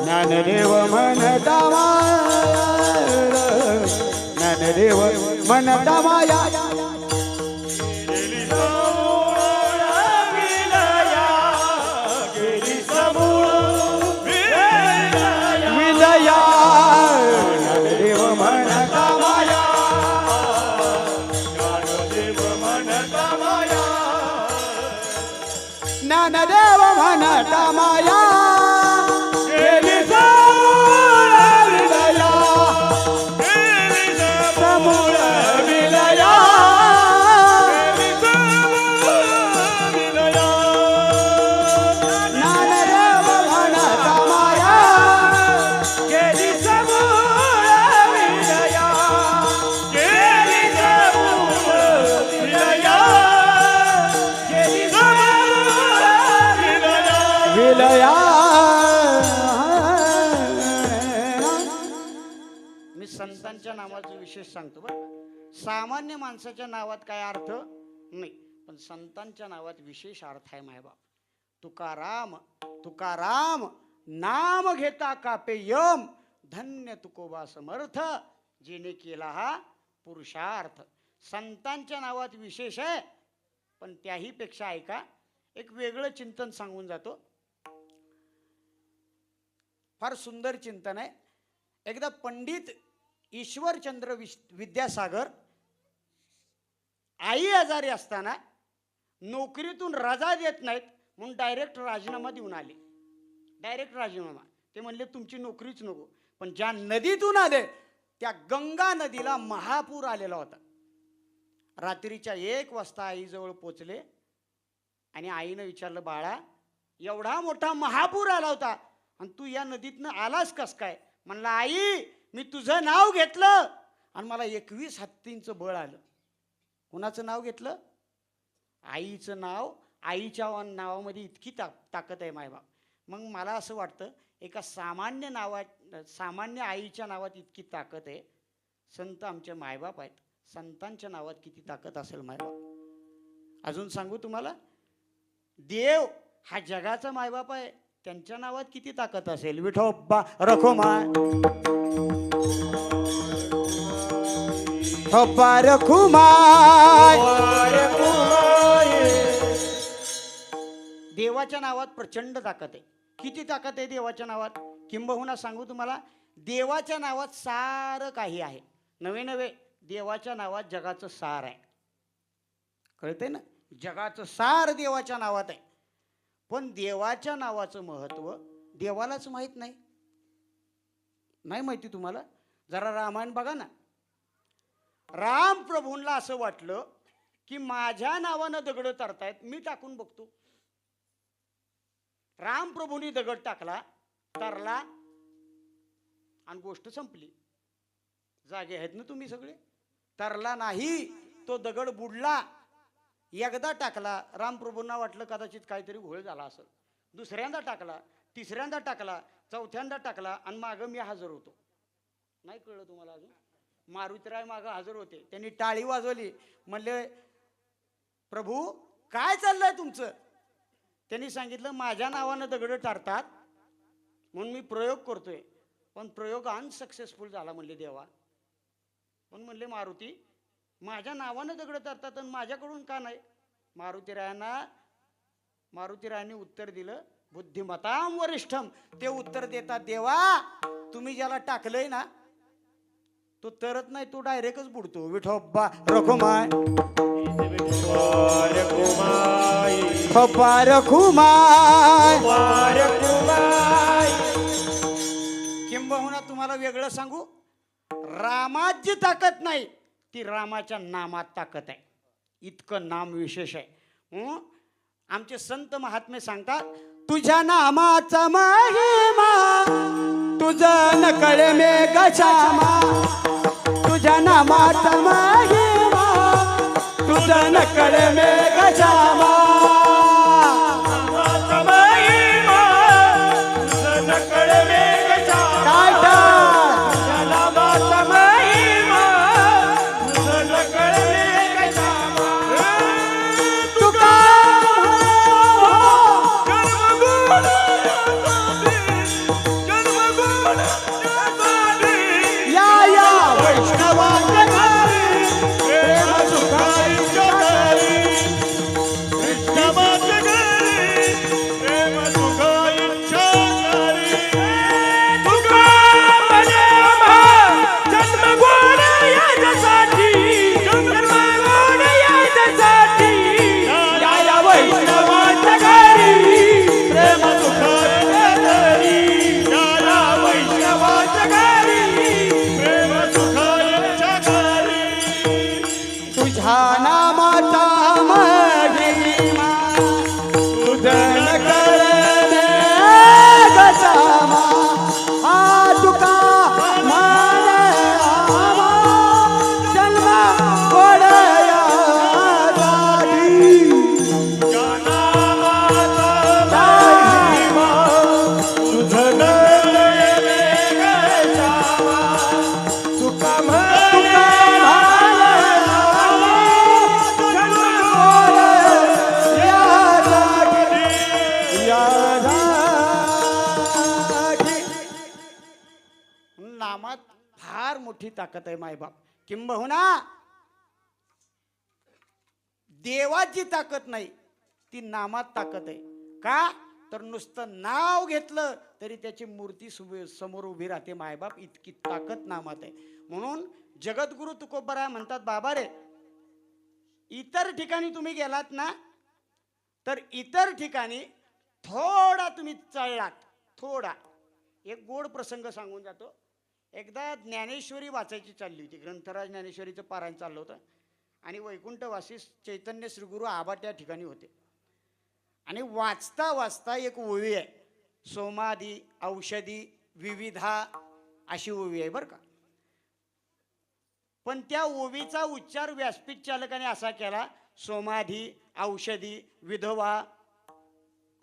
ज्ञानदेव म्हणता ज्ञानदेव म्हणता माया. ज्ञानदेव म्हणता माया, गेली विलया, समूळ विलया, ज्ञानदेव म्हणता माया, गेली समूळ विलया, गेली समूळ विलया, गेली समूळ विशेष सांगतो बरं. सामान्य माणसाच्या नावात काय अर्थ नाही, पण संतांच्या नावात विशेष अर्थ आहे मायबाप. तुकाराम तुकाराम नाम घेता कापे यम, धन्य तुकोबा समर्थ, जिने केला हा पुरुषार्थ. संतांच्या नावात विशेष आहे, पण त्याही पेक्षा ऐका एक वेगळं चिंतन सांगून जातो. फार सुंदर चिंतन आहे. एकदा पंडित ईश्वरचंद्र विद्यासागर आई आजारी असताना नोकरीतून रजा देत नाहीत म्हणून डायरेक्ट राजीनामा देऊन आले. डायरेक्ट राजीनामा. ते म्हणले तुमची नोकरीच नको. पण ज्या नदीतून आले त्या गंगा नदीला महापूर आलेला होता. रात्रीच्या 1 वाजता आईजवळ पोचले आणि आईनं विचारलं, बाळा एवढा मोठा महापूर आला होता आणि तू या नदीतनं आलास कस काय? म्हणला, आई मी तुझं नाव घेतलं आणि मला 21 हत्तींचं बळ आलं. कुणाचं नाव घेतलं? आईचं नाव. आईच्या नावामध्ये इतकी ताकद आहे मायबाप. मग मला असं वाटतं एका सामान्य आईच्या नावात इतकी ताकद आहे. संत आमचे मायबाप आहेत, संतांच्या नावात किती ताकद असेल मायबाप. अजून सांगू तुम्हाला, देव हा जगाचा मायबाप आहे, त्यांच्या नावात किती ताकद असेल. विठोबा रखुमाय ठोबा रखुमाय. देवाच्या नावात प्रचंड ताकद आहे. किती ताकद आहे देवाच्या नावात, किंबहुना सांगू तुम्हाला, देवाच्या नावात सारं काही आहे. नवे नवे देवाच्या नावात जगाचं सार आहे. कळतंय ना, जगाचं सार देवाच्या नावात आहे. पण देवाच्या नावाचं महत्व देवालाच माहीत नाही. नाही माहिती तुम्हाला? जरा रामायण बघा ना. राम प्रभूंना असं वाटलं की माझ्या नावानं दगड तरतायत, मी टाकून बघतो. राम प्रभूंनी दगड टाकला, तरला आणि गोष्ट संपली. जागे आहेत ना तुम्ही सगळे? तरला नाही, तो दगड बुडला. एकदा टाकला, रामप्रभूंना वाटलं कदाचित काहीतरी घोळ झाला असेल. दुसऱ्यांदा टाकला, तिसऱ्यांदा टाकला, चौथ्यांदा टाकला आणि मागं मी हजर होतो. नाही कळलं तुम्हाला अजून? मारुतीराय मागं हजर होते. त्यांनी टाळी वाजवली. म्हणले, प्रभू काय चाललंय तुमचं? त्यांनी सांगितलं, माझ्या नावानं दगड टारतात म्हणून मी प्रयोग करतोय, पण प्रयोग अनसक्सेसफुल झाला. म्हणले देवा. पण म्हणले मारुती, माझ्या नावानं दगड तरतात आणि माझ्याकडून का नाही? मारुतीरायांनी उत्तर दिलं, बुद्धिमताम वरिष्ठम. ते उत्तर देतात, देवा तुम्ही ज्याला टाकलंय ना तो तरत नाही, तो डायरेक्टच बुडतो. विठोबा रखुमाय ठोबा रखुमाय. किंबहुना तुम्हाला वेगळं सांगू, रामात जी ताकद नाही ती रामाच्या नामात ताकद आहे. इतकं नाम विशेष आहे. आमचे संत महात्मे सांगतात, तुझ्या नामाचा महिमा तुझं न कळे मेघश्यामा. तुझ्या नामाचा महिमा तुझं न कळे मेघश्यामा. ताकद आहे मायबाप. किंबहुना देवात जी ताकद नाही ती नामात ताकद आहे. का तर नुसतं नाव घेतलं तरी त्याची मूर्ती समोर उभी राहते मायबाप. इतकी ताकद नामात आहे. म्हणून जगद्गुरु तुकोबराय म्हणतात, बाबा रे, इतर ठिकाणी तुम्ही गेलात ना तर इतर ठिकाणी थोडा तुम्ही चढलात, थोडा. एक गोड प्रसंग सांगून जातो. एकदा ज्ञानेश्वरी वाचायची चालली होती. ग्रंथराज ज्ञानेश्वरीचं पारायण चाललं होतं आणि वैकुंठवासी चैतन्य श्रीगुरु आबा त्या ठिकाणी होते. आणि वाचता वाचता एक ओवी आहे, सोमादी औषधी विविधा अशी ओवी आहे बरं का. पण त्या ओवीचा उच्चार व्यासपीठ चालकाने असा केला, सोमाधी औषधी विधवा.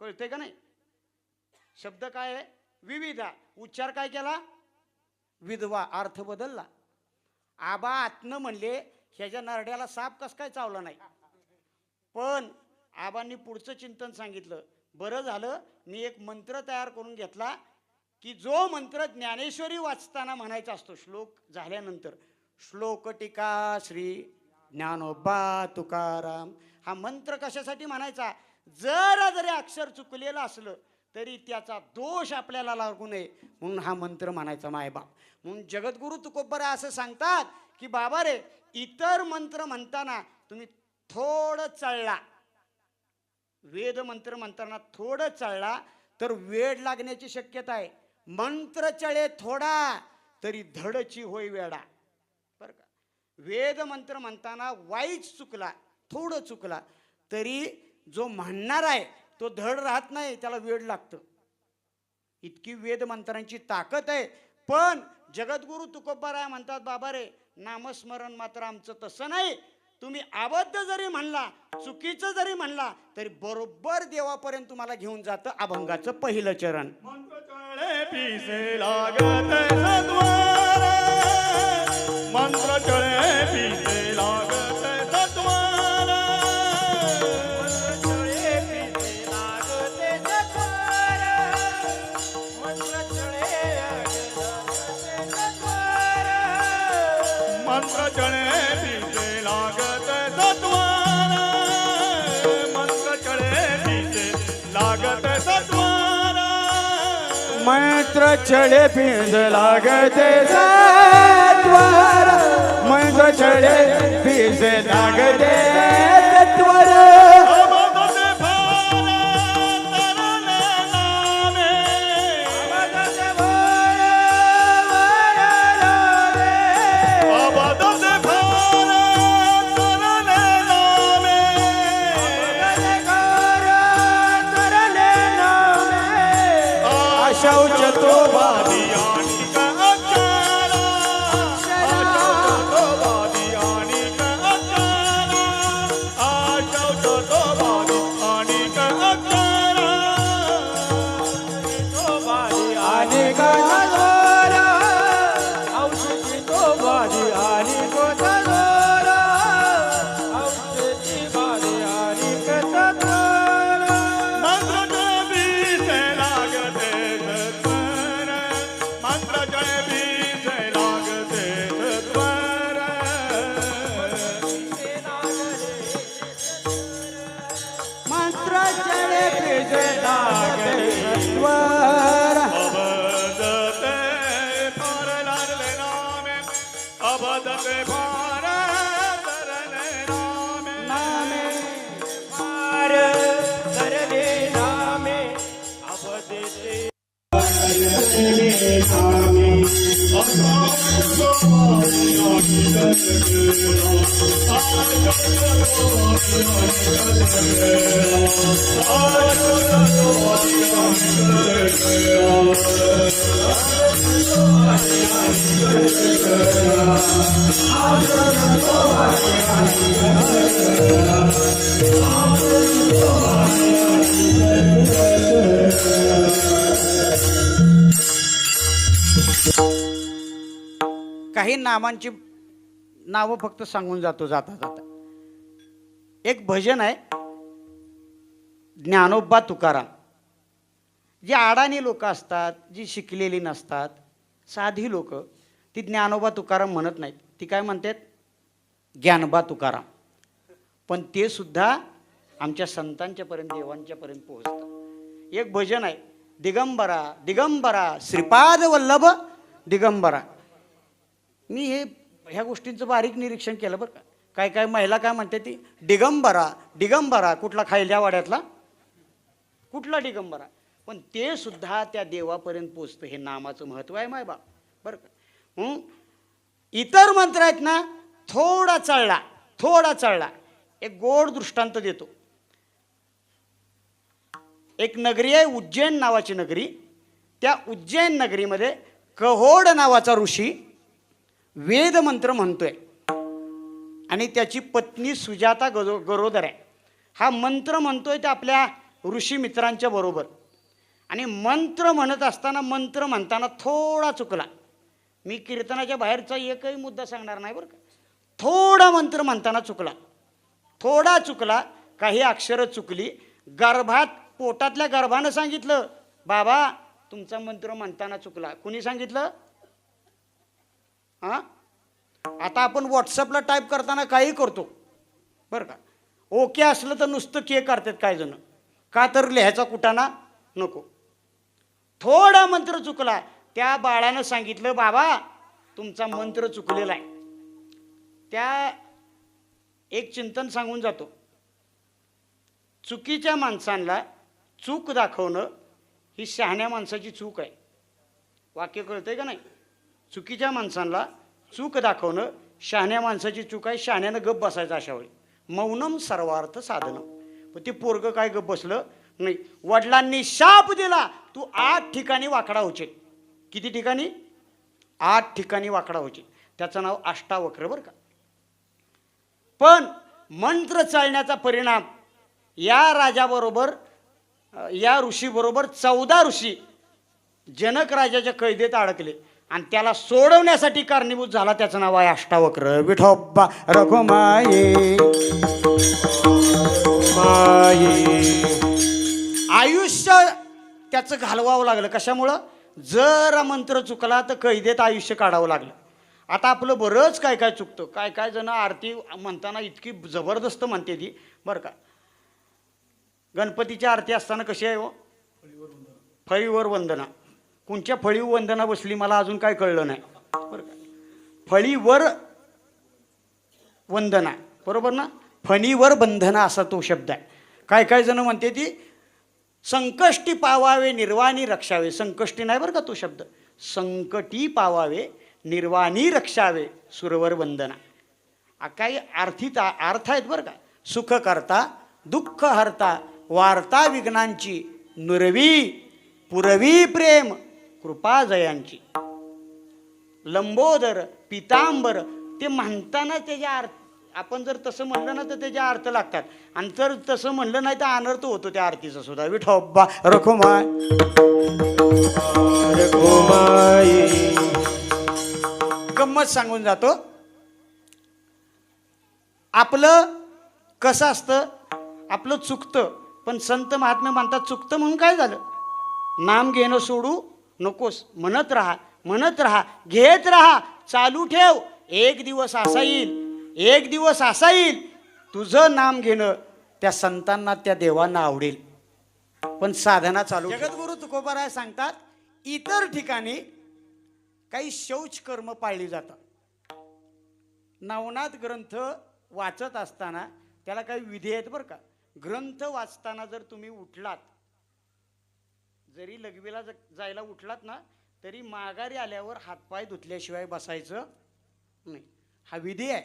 कळतंय का नाही? शब्द काय आहे? विविधा. उच्चार काय केला? विधवा. अर्थ बदलला. आबा आत्न म्हणले ह्याच्या नरड्याला साप कस काय चावला नाही. पण आबांनी पुढचं चिंतन सांगितलं. बरं झालं मी एक मंत्र तयार करून घेतला की जो मंत्र ज्ञानेश्वरी वाचताना म्हणायचा असतो श्लोक झाल्यानंतर, श्लोक टीका श्री ज्ञानोबा तुकाराम, हा मंत्र कशासाठी म्हणायचा? जरा जरी अक्षर चुकलेलं असलं तरी त्याचा दोष आपल्याला लागू नये म्हणून हा मंत्र म्हणायचा मायबाप. म्हणून जगद्गुरु तुकोबराय असं सांगतात की बाबा रे, इतर मंत्र म्हणताना तुम्ही थोडं चढला, वेद मंत्र म्हणताना थोडं चढला तर वेड लागण्याची शक्यता आहे. मंत्र चढे थोडा तरी धडची होय वेडा. बरं का? वेद मंत्र म्हणताना वाईच चुकला, थोडं चुकला तरी जो म्हणणार आहे तो धड राहत नाही, त्याला वेड लागतं. इतकी वेद मंत्रांची ताकद आहे. पण जगद्गुरु तुकोबराय म्हणतात, बाबा रे, नामस्मरण मात्र आमचं तसं नाही. तुम्ही अबद्ध जरी म्हणला, चुकीचं जरी म्हणला तरी बरोबर देवापर्यंत तुम्हाला घेऊन जातं अभंगाचं पहिलं चरण. मंत्र चळे पिसे लागत सत्वर, मंत्र चळे पिसे लागत सत्वर, मंत्र चळे पिसे लागत सत्वर, मंत्र चळे लागत सत्वर, मंत्र चळे पिसे लागत सत्वर, मंत्र चळे पिसे लागत सत्वर, मंत्र चढ़े पिंड लागते सत्वर, मंत्र चढ़े पिंड लागते सत्वर, अबदते भार तरने नामे, अबदते भार तरने नामे, शौच तो वादी आणि का अक्षरा, आशौच तो वादी आणि का अक्षरा, आशौच तो वादी आणि का अक्षरा, तो वादी आणि आणि गजरा, औषधी तो बाजी आणि गोजरा, औषधी बाजी आणि गजरा, मंत्र बीसे लागते सत्वर, मंत्र बीसे लागते सत्वर, मंत्र चढ़े पिंड लागते सत्वर, अबदते भार लागले नामे, अबदते भार तरने नामे, नामे भार तरने नामे, अबदते काही नामांची नावं फक्त सांगून जातो जाता जाता. एक भजन आहे ज्ञानोबा तुकाराम. जी अडाणी लोक असतात, जी शिकलेली नसतात, साधी लोक, ती ज्ञानोबा तुकाराम म्हणत नाहीत, ती काय म्हणतात ज्ञानबा तुकाराम. पण ते सुद्धा आमच्या संतांच्यापर्यंत देवांच्यापर्यंत पोहोचतं. एक भजन आहे, दिगंबरा दिगंबरा श्रीपाद वल्लभ दिगंबरा. मी ह्या गोष्टींचं बारीक निरीक्षण केलं बरं का. काय काय महिला काय म्हणते ती दिगंबरा दिगंबरा, कुठला खायल्या वाड्यातला कुठला दिगंबरा. पण ते सुद्धा त्या देवापर्यंत पोचतं. हे नामाचं महत्त्व आहे माय बा बरं का. इतर मंत्र आहेत ना, थोडा चढला. एक गोड दृष्टांत देतो. एक नगरी आहे उज्जैन नावाची नगरी. त्या उज्जैन नगरीमध्ये कहोड नावाचा ऋषी वेदमंत्र म्हणतोय आणि त्याची पत्नी सुजाता गरोदर आहे. हा मंत्र म्हणतोय ते आपल्या ऋषी मित्रांच्या बरोबर. आणि मंत्र म्हणत असताना मंत्र म्हणताना थोडा चुकला. मी कीर्तनाच्या बाहेरचा एकही मुद्दा सांगणार नाही बरं का. थोडा मंत्र म्हणताना थोडा चुकला, काही अक्षरं चुकली. गर्भात पोटातल्या गर्भानं सांगितलं बाबा तुमचा मंत्र म्हणताना चुकला. कुणी सांगितलं? हां, आता आपण व्हॉट्सअपला टाईप करताना काही करतो बरं का. ओके असलं तर नुसतं के करतात काय जण, का तर लिहायचा कुटाणा नको. थोडा मंत्र चुकला, त्या बाळानं सांगितलं बाबा तुमचा मंत्र चुकलेला आहे. त्या एक चिंतन सांगून जातो, चुकीच्या माणसांना चूक दाखवणं ही शहाण्या माणसाची चूक आहे. वाक्य कळतंय का नाही? चुकीच्या माणसांना चूक दाखवणं शहाण्या माणसाची चूक आहे. शहाण्यानं गप बसायचं अशा वेळी. मौनम सर्वार्थ साधनम. पण ते पोरगं काय गप बसलं नाही. वडिलांनी शाप दिला, तू 8 ठिकाणी वाकडा होशील. किती ठिकाणी? 8 ठिकाणी वाकडा होशील. त्याचं नाव अष्टावक्र बरं का. पण मंत्र चालण्याचा परिणाम या राजाबरोबर, या ऋषीबरोबर 14 ऋषी जनक राजाच्या कैदेत अडकले आणि त्याला सोडवण्यासाठी कारणीभूत झाला. त्याचं नाव आहे अष्टावक्र. विठोबा रघुमाये आयुष्य त्याचं घालवावं लागलं. कशामुळं? जर मंत्र चुकला तर कैदेत आयुष्य काढावं लागलं. आता आपलं बरंच काय काय चुकतं. काय काय जण आरती म्हणताना इतकी जबरदस्त म्हणते ती बरं का. गणपतीची आरती असताना कशी आहे हो? फळीवर वंदना. कोणच्या फळीवर वंदना बसली मला अजून काय कळलं नाही बरं का. फळीवर वंदना बरोबर ना. फणीवर बंधना असा तो शब्द आहे. काय काय जण म्हणते ती संकष्टी पावावे निर्वाणी रक्षावे. संकष्टी नाही बरं का तो शब्द. संकटी पावावे निर्वाणी रक्षावे सुरवर वंदना. काही अर्थ आहेत बरं का. सुख करता दुःख हरता वार्ता विघ्नांची नुरवी पुरवी प्रेम कृपा जयांची. लंबोदर पितांबर ते म्हणताना त्याच्या अर्थ, आपण जर तसं म्हणलं ना तर त्याचे अर्थ लागतात. आणि जर तसं म्हणलं नाही तर अनर्थ होतो त्या आरतीचा सुद्धा. विठोबा रखुमाय गंमत सांगून जातो. आपलं कसं असतं, आपलं चुकतं पण संत महात्मे म्हणतात चुकतं म्हणून काय झालं, नाम घेणं सोडू नकोस. म्हणत राहा घेत राहा, चालू ठेव. एक दिवस असा येईल तुझं नाम घेणं त्या संतांना त्या देवांना आवडेल. पण साधना चालू. जगद्गुरु तुकोबाराय सांगतात इतर ठिकाणी काही शौच कर्म पाळली जातात. नवनाथ ग्रंथ वाचत असताना त्याला काही विधी आहेत बरं का. ग्रंथ वाचताना जर तुम्ही उठलात, जरी लघवीला जायला उठलात ना तरी माघारी आल्यावर हातपाय धुतल्याशिवाय बसायचं नाही. हा विधी आहे.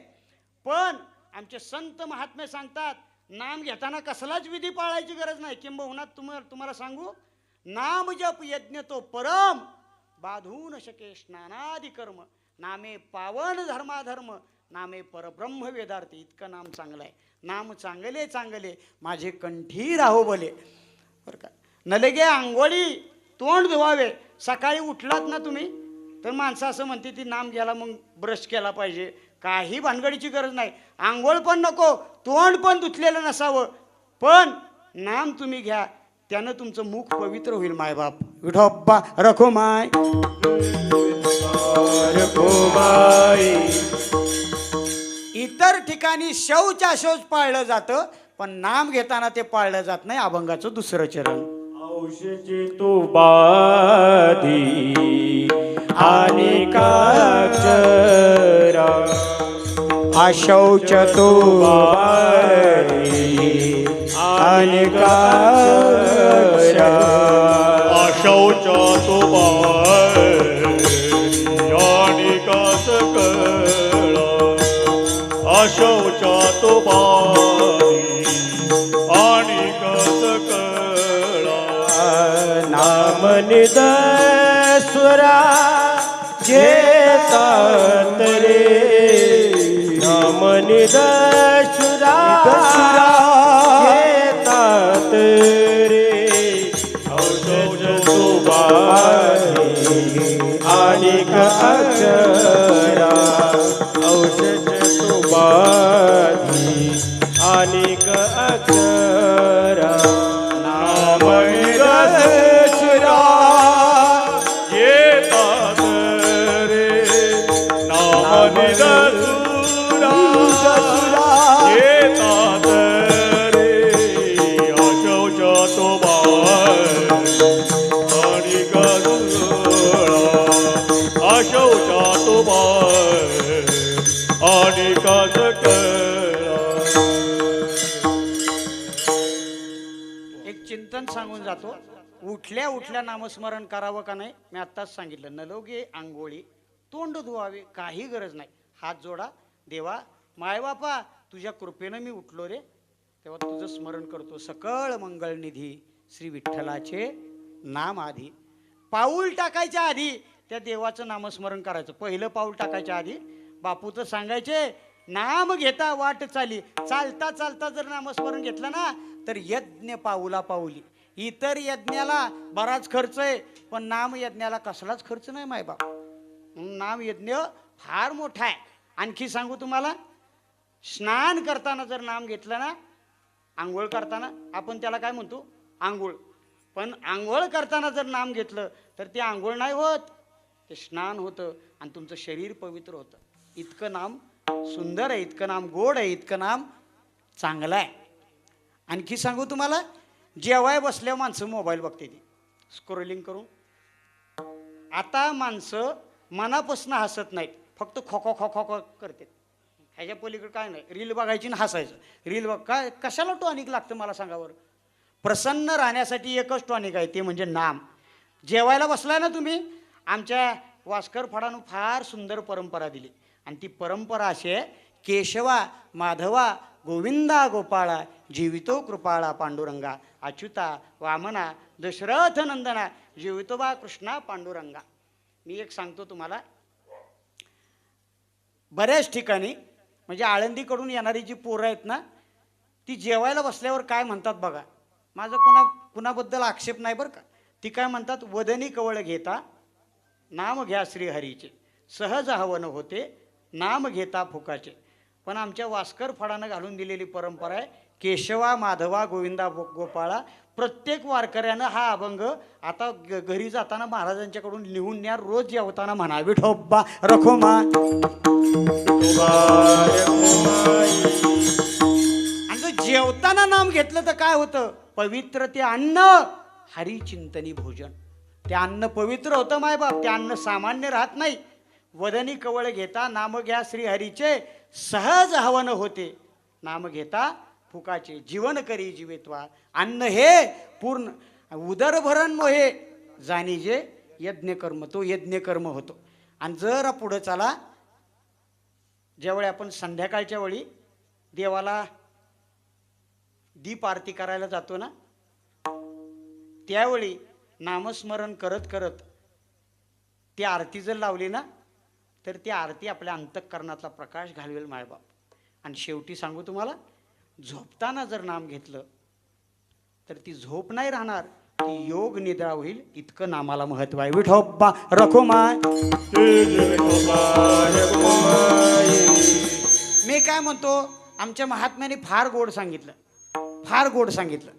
पण आमचे संत महात्मे सांगतात नाम घेताना कसलाच विधी पाळायची गरज नाही. किंबहुना तुम्हाला सांगू, नाम जप यज्ञ तो परम बाधू न शके स्नानादि कर्म. नामे पावन धर्माधर्म नामे परब्रह्म वेदार्थी. इतकं नाम चांगलं आहे. नाम चांगले माझे कंठी राहो भले बरं का. नलगे आंघोळी तोंड धुवावे. सकाळी उठलात ना तुम्ही तर माणसं असं म्हणते ती नाम घ्यायला मग ब्रश केला पाहिजे. काही भानगडीची गरज नाही. आंघोळ पण नको, तोंड पण धुतलेलं नसावं, पण नाम तुम्ही घ्या. त्यानं तुमचं मुख पवित्र होईल. मायबाप विठोबा रखो माय. रखुमाई इतर ठिकाणी शौच पाळलं जातं, पण नाम घेताना ते पाळलं जात नाही. अभंगाचं दुसरं चरण. औषची तू बाधी आणि काक्षरा अशौच तो बाधी आणि काक्षरा अशौच तो बाधी कास कळा अशौच तो बाधी आणि कास कळा नाम निदस्वरा घेतात रे नाम निदस्वरा घेतात रे औषध तुबारी आणि अक्षरा औषध तुबारी आणि अक्षरा नाम निदस्वरा येतात रे नाम निदस्वरा येतात रे अशौच तो आणि गरुळा अशौच तो आणि एक चिंतन सांगून जातो. उठल्या उठल्या नामस्मरण करावं का नाही, मी आत्ताच सांगितलं. नलोगे आंघोळी, तोंड धुवावे, काही गरज नाही. हात जोडा. देवा मायबापा तुझ्या कृपेनं मी उठलो रे, तेव्हा तुझं स्मरण करतो. सकळ मंगलनिधी श्री विठ्ठलाचे नाम आधी. पाऊल टाकायच्या आधी त्या देवाचं नामस्मरण करायचं. पहिलं पाऊल टाकायच्या आधी बापू तर सांगायचे, नाम घेता वाट चाली. चालता चालता जर नामस्मरण घेतलं ना तर यज्ञ पाऊला पाऊली. इतर यज्ञाला बराच खर्च आहे, पण नाम यज्ञाला कसलाच खर्च नाही मायबाप. नाम यज्ञ फार मोठा आहे. आणखी सांगू तुम्हाला, स्नान करताना जर नाम घेतलं ना, आंघोळ करताना आपण त्याला काय म्हणतो, आंघोळ. पण आंघोळ करताना जर नाम घेतलं तर ते आंघोळ नाही होत, ते स्नान होतं आणि तुमचं शरीर पवित्र होतं. इतकं नाम सुंदर आहे, इतकं नाम गोड आहे, इतकं नाम चांगलं आहे. आणखी सांगू तुम्हाला, जेवाय बसल्यावर माणसं मोबाईल बघते, ती स्क्रोलिंग करून. आता माणसं मनापासून हसत नाहीत, फक्त खो खो खो खो खो करते. ह्याच्या पलीकडे काय नाही. रील बघायची ना हसायचं. रील बघ, काय कशाला टॉनिक लागतं मला सांगावर. प्रसन्न राहण्यासाठी एकच टॉनिक आहे, ते म्हणजे नाम. जेवायला बसलाय ना तुम्ही, आमच्या वास्कर फडानं फार सुंदर परंपरा दिली. आणि ती परंपरा अशी आहे, केशवा माधवा गोविंदा गोपाळा जीवितो कृपाळा पांडुरंगा अच्युता वामना दशरथ नंदना जीवितोबा कृष्णा पांडुरंगा. मी एक सांगतो तुम्हाला, बऱ्याच ठिकाणी म्हणजे आळंदीकडून येणारी जी पोरं आहेत ना, ती जेवायला बसल्यावर काय म्हणतात बघा. माझं कुणाबद्दल आक्षेप नाही बरं का. ती काय म्हणतात, वदनी कवळ घेता नाम घ्या श्रीहरीचे, सहज हवन होते नाम घेता फुकाचे. पण आमच्या वास्कर फडानं घालून दिलेली परंपरा आहे, केशवा माधवा गोविंदा गोपाळा. प्रत्येक वारकऱ्यानं हा अभंग आता घरी जाताना महाराजांच्याकडून लिहून न्या. रोज जेवताना म्हणा, विठोबा रखुमा. आणि जर जेवताना नाम घेतलं तर काय होतं, पवित्र ते अन्न हरिचिंतनी भोजन. ते अन्न पवित्र होतं मायबाप, ते अन्न सामान्य राहत नाही. वदनी कवळ घेता नाम घ्या श्रीहरीचे, सहज हवन होते नाम घेता फुकाचे. जीवन करी जीवित्वा, अन्न हे पूर्ण उदरभरण मोहे जाणी जे यज्ञकर्म, तो यज्ञकर्म होतो. आणि जरा पुढं चला, ज्यावेळी आपण संध्याकाळच्या वेळी देवाला दीप आरती करायला जातो ना, त्यावेळी नामस्मरण करत करत ती आरती जर लावली ना, तर ती आरती आपल्या अंतःकरणातला प्रकाश घालवेल मायबाप. आणि शेवटी सांगू तुम्हाला, झोपताना जर नाम घेतलं तर ती झोप नाही राहणार, ती योग निद्रा होईल. इतकं नामाला महत्व आहे. विठोबा रखुमाय. मी काय म्हणतो, आमच्या महात्म्याने फार गोड सांगितलं, फार गोड सांगितलं.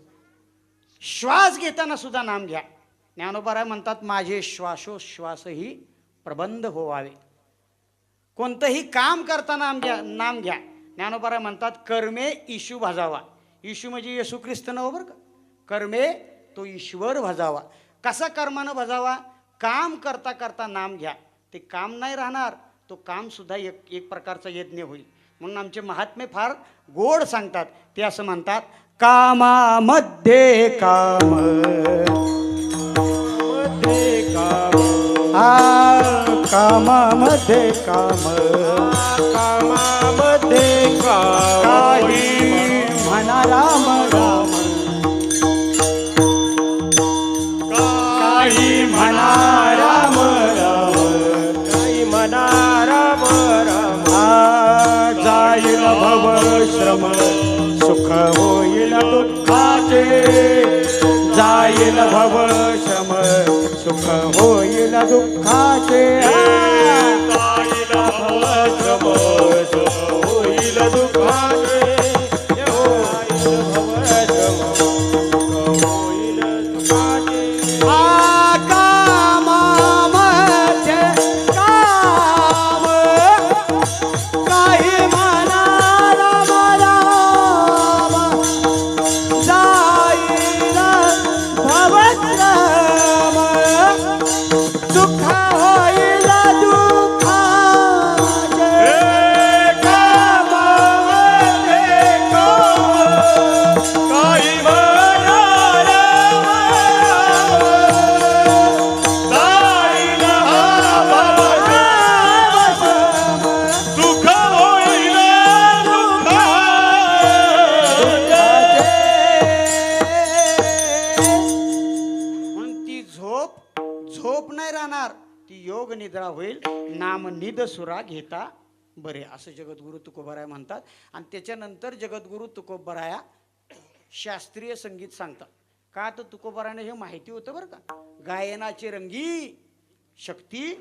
श्वास घेताना सुद्धा नाम घ्या. ज्ञानोबा म्हणतात, माझे श्वासोश्वासही प्रबंध होवावे. कोणतंही काम करताना नाम घ्या. ज्ञानोबा म्हणतात कर्मे ईशू भजावा. ईशू म्हणजे येशू ख्रिस्त नव्ह बरं का. कर्मे तो ईश्वर भजावा. कसा कर्मानं भजावा? काम करता करता नाम घ्या. ते काम नाही राहणार, तो काम सुद्धा एक प्रकारचा यज्ञ होईल. म्हणून आमचे महात्मे फार गोड सांगतात. ते असं म्हणतात, कामामध्ये काम, कामामध्ये काम, कामामध्ये काही म्हणा राम राम, काही म्हणा राम राम, काही म्हणा राम राम. जाईल भव श्रम सुख होईल दुःखाचे, जाईल भव श्रम सुख होईल दुःखाचे, जाईल भवश्रम होईल दुःखाचे, कामामध्ये काम, काही म्हणा राम राम, जाईल भवश्रम सुख होईल दुःखाचे, कामामध्ये काम, काही म्हणा राम जाईल सुख होईल म्हणून ती झोप नाही राहणार, ती योग निद्रा होईल. नाम निद सुरा घेता बरे, असं जगद्गुरु तुकोबराय म्हणतात. आणि त्याच्यानंतर जगद्गुरु तुकोबराया शास्त्रीय संगीत सांगतात. का तर तुकोबराने हे माहिती होतं बरं का. गायनाची रंगी शक्ती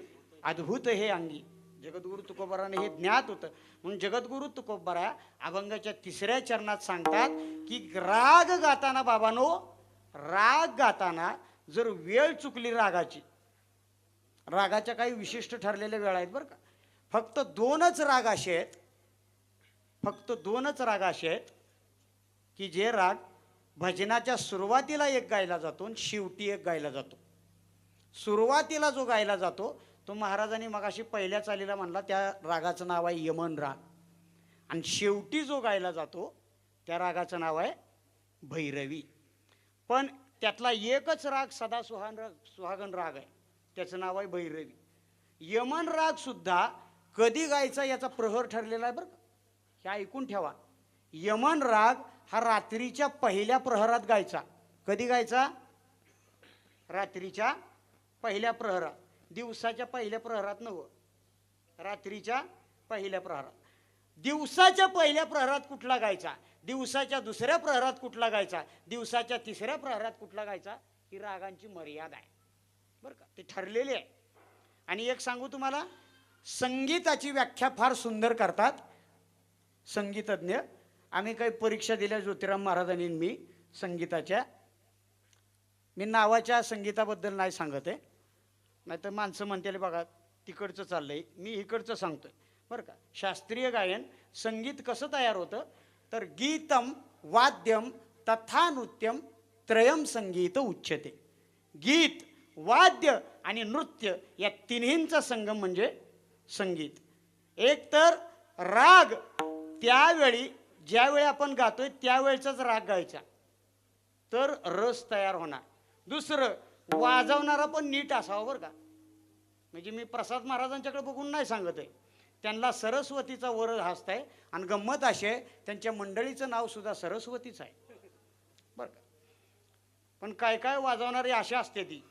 अद्भुत हे अंगी. जगद्गुरु तुकोबराने हे ज्ञात होतं. म्हणून जगद्गुरु तुकोबराया अभंगाच्या 3ऱ्या चरणात सांगतात की राग गाताना बाबानो, राग गाताना जर वेळ चुकली रागाची, रागाच्या काही विशिष्ट ठरलेल्या वेळा आहेत बरं का. फक्त 2च राग असे आहेत, फक्त 2च राग असे आहेत की जे राग भजनाच्या सुरुवातीला एक गायला जातो आणि शेवटी एक गायला जातो. सुरुवातीला जो गायला जातो तो महाराजांनी मगाशी पहिल्या चालीला म्हणला, त्या रागाचं नाव आहे यमन राग. आणि शेवटी जो गायला जातो त्या रागाचं नाव आहे भैरवी. पण त्यातला एकच राग सदा सुहागन राग आहे, त्याचं नाव आहे भैरवी. यमन राग सुद्धा कधी गायचा याचा प्रहर ठरलेला आहे बरं का. हे ऐकून ठेवा. यमन राग हा रात्रीच्या पहिल्या प्रहरात गायचा. कधी गायचा? रात्रीच्या पहिल्या प्रहरात. दिवसाच्या पहिल्या प्रहरात नव्हं, रात्रीच्या पहिल्या प्रहरात. दिवसाच्या पहिल्या प्रहरात कुठला गायचा, दिवसाच्या 2ऱ्या प्रहरात कुठला गायचा, दिवसाच्या 3ऱ्या प्रहरात कुठला गायचा, ही रागांची मर्यादा आहे बरं का. ते ठरलेले आहे. आणि एक सांगू तुम्हाला, संगीताची व्याख्या फार सुंदर करतात संगीतज्ञ. आम्ही काही परीक्षा दिल्या ज्योतिराम महाराजांनी मी संगीताच्या. मी नावाच्या संगीताबद्दल नाही सांगत आहे, नाही तर माणसं म्हणतेले बघा तिकडचं चाललंय, मी इकडचं सांगतोय बरं का. शास्त्रीय गायन संगीत कसं तयार होतं तर गीतम वाद्यम तथा नृत्यम त्रयम संगीत उच्यते. गीत, वाद्य आणि नृत्य या तिन्हींचा संगम म्हणजे संगीत. एक तर राग त्यावेळी ज्यावेळी आपण गातोय त्यावेळचाच राग गायचा तर रस तयार होणार. दुसरं, वाजवणारा पण नीट असावा बरं का. म्हणजे मी प्रसाद महाराजांच्याकडे बघून नाही सांगत आहे, त्यांना सरस्वतीचा वर हस्त आहे. आणि गंमत अशी आहे, त्यांच्या मंडळीचं नाव सुद्धा सरस्वतीच आहे बरं का. पण काय काय वाजवणारी अशा असते ती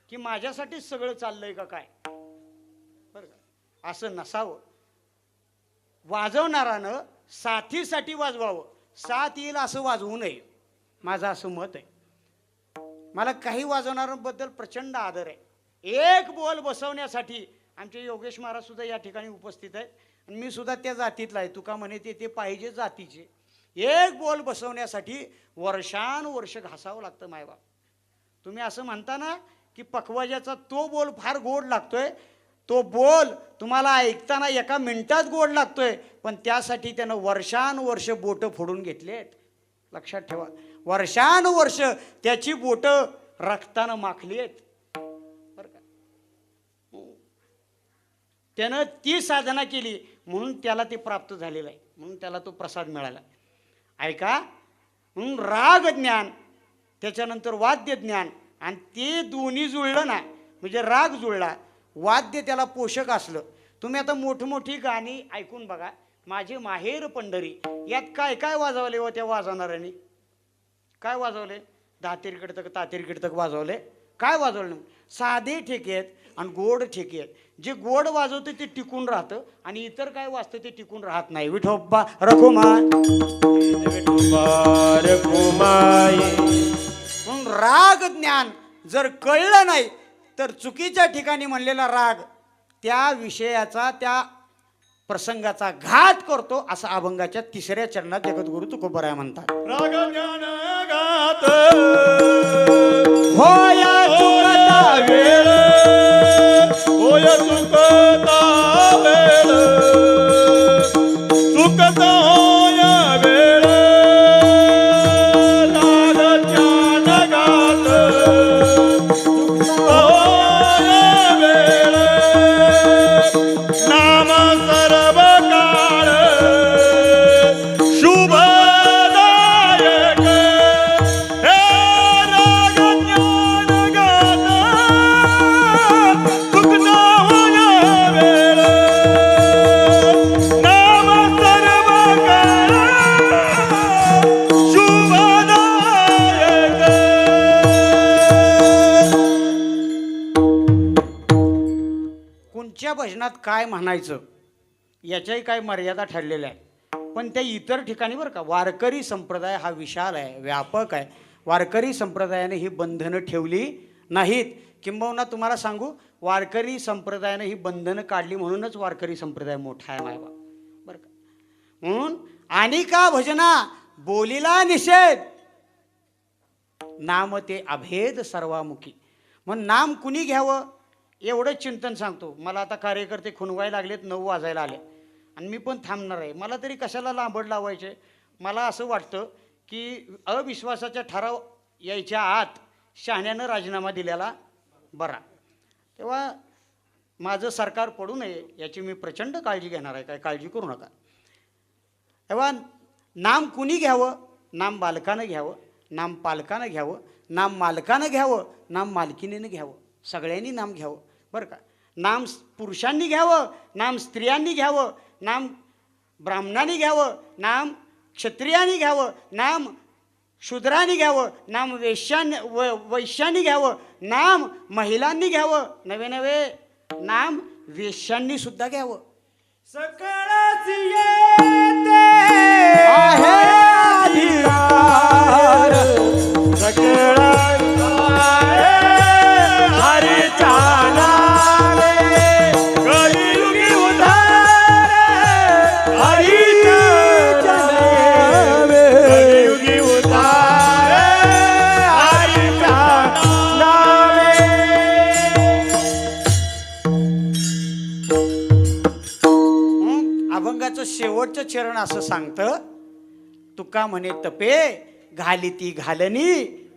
की माझ्यासाठीच सगळं चाललंय का काय बरं का. असं नसावं. वाजवणारानं साथीसाठी वाजवावं, साथ येईल असं वाजवू नये, माझं असं मत आहे. मला काही वाजवणाऱ्यांबद्दल प्रचंड आदर आहे. एक बोल बसवण्यासाठी आमचे योगेश महाराज सुद्धा या ठिकाणी उपस्थित आहेत. आणि मी सुद्धा त्या जातीतला आहे. तुका म्हणे ते पाहिजे जातीचे. एक बोल बसवण्यासाठी वर्षानुवर्ष घासावं लागतं मायबाप. तुम्ही असं म्हणता ना की पखवाजाचा तो बोल फार गोड लागतोय, तो बोल तुम्हाला ऐकताना एका मिनिटात गोड लागतोय, पण त्यासाठी त्यानं वर्षानुवर्ष बोटं फोडून घेतलेत. लक्षात ठेवा, वर्षानुवर्ष त्याची बोटं रक्तानं माखली आहेत बरं का. त्यानं ती साधना केली म्हणून त्याला ते प्राप्त झालेलं आहे, म्हणून त्याला तो प्रसाद मिळाला. ऐका, म्हणून राग ज्ञान त्याच्यानंतर वाद्य ज्ञान आणि ते दोन्ही जुळलं ना म्हणजे राग जुळला, वाद्य त्याला पोषक असलं. तुम्ही आता मोठमोठी गाणी ऐकून बघा. माझे माहेर पंढरी यात काय काय वाजवले व त्या वाजवणाऱ्यांनी काय वाजवले? दातेर कीर्तक तातेर कीर्तक वाजवले. काय वाजवलं? साधे ठेके आहेत आणि गोड ठेके आहेत. जे गोड वाजवते ते टिकून राहतं आणि इतर काय वाजतं ते टिकून राहत नाही. विठोबा रखुमाई. म्हणून राग ज्ञान जर कळलं नाही तर चुकीच्या ठिकाणी म्हणलेला राग त्या विषयाचा त्या प्रसंगाचा घात करतो, असं अभंगाच्या 3ऱ्या चरणात जगद्गुरु तुकोबराय म्हणतात. राग ज्ञान गात होया चुकता वेळ, होय चुकता वेळ, चुकता होय वेळ. राग ज्ञान गात होय वेळ, नाम सर्व काळ शुभदायक. हे राग ज्ञान गात चुकता होय वेळ, नाम सर्व काळ शुभदायक. कोणत्या भजनात काय म्हणायचं याच्याही काय मर्यादा ठरलेल्या आहे, पण त्या इतर ठिकाणी बरं का. वारकरी संप्रदाय हा विशाल आहे, व्यापक आहे. वारकरी संप्रदायाने ही बंधनं ठेवली नाहीत. किंबहुना तुम्हाला सांगू, वारकरी संप्रदायाने ही बंधनं काढली म्हणूनच वारकरी संप्रदाय मोठा आहे मायबा बरं का. म्हणून आणि का भजना बोलीला निषेध, नाम ते अभेद सर्वामुखी. मग नाम कुणी घ्यावं एवढंच चिंतन सांगतो. मला आता कार्यकर्ते खुणवायला लागलेत, 9 वाजायला आले आणि मी पण थांबणार आहे. मला तरी कशाला लांबड लावायचे. मला असं वाटतं की अविश्वासाचा ठराव यायच्या आत शहाण्यानं राजीनामा दिलेला बरा. तेव्हा माझं सरकार पडू नये याची मी प्रचंड काळजी घेणार आहे, काय काळजी करू नका. तेव्हा नाम कुणी घ्यावं? नाम बालकानं घ्यावं, नाम पालकानं घ्यावं, नाम मालकानं घ्यावं, नाम मालकिनीनं घ्यावं. सगळ्यांनी नाम घ्यावं बरं का. नाम पुरुषांनी घ्यावं, नाम स्त्रियांनी घ्यावं, नाम ब्राह्मणांनी घ्यावं, नाम क्षत्रियांनी घ्यावं, नाम शूद्रांनी घ्यावं, नाम वैश्यांनी घ्यावं, नाम महिलांनी घ्यावं, नवे नवे नाम वेश्यांनी सुद्धा घ्यावं. सकळच येते आहे अधिकार, सकळ हरीचा नावे, कलियुगी उद्धार हरीचा नावे, कलियुगी उद्धार हरीचा नावे. अभंगाचं शेवटचं चरण असं सांगतं, तुका म्हणे तपे घाली ती घालनी,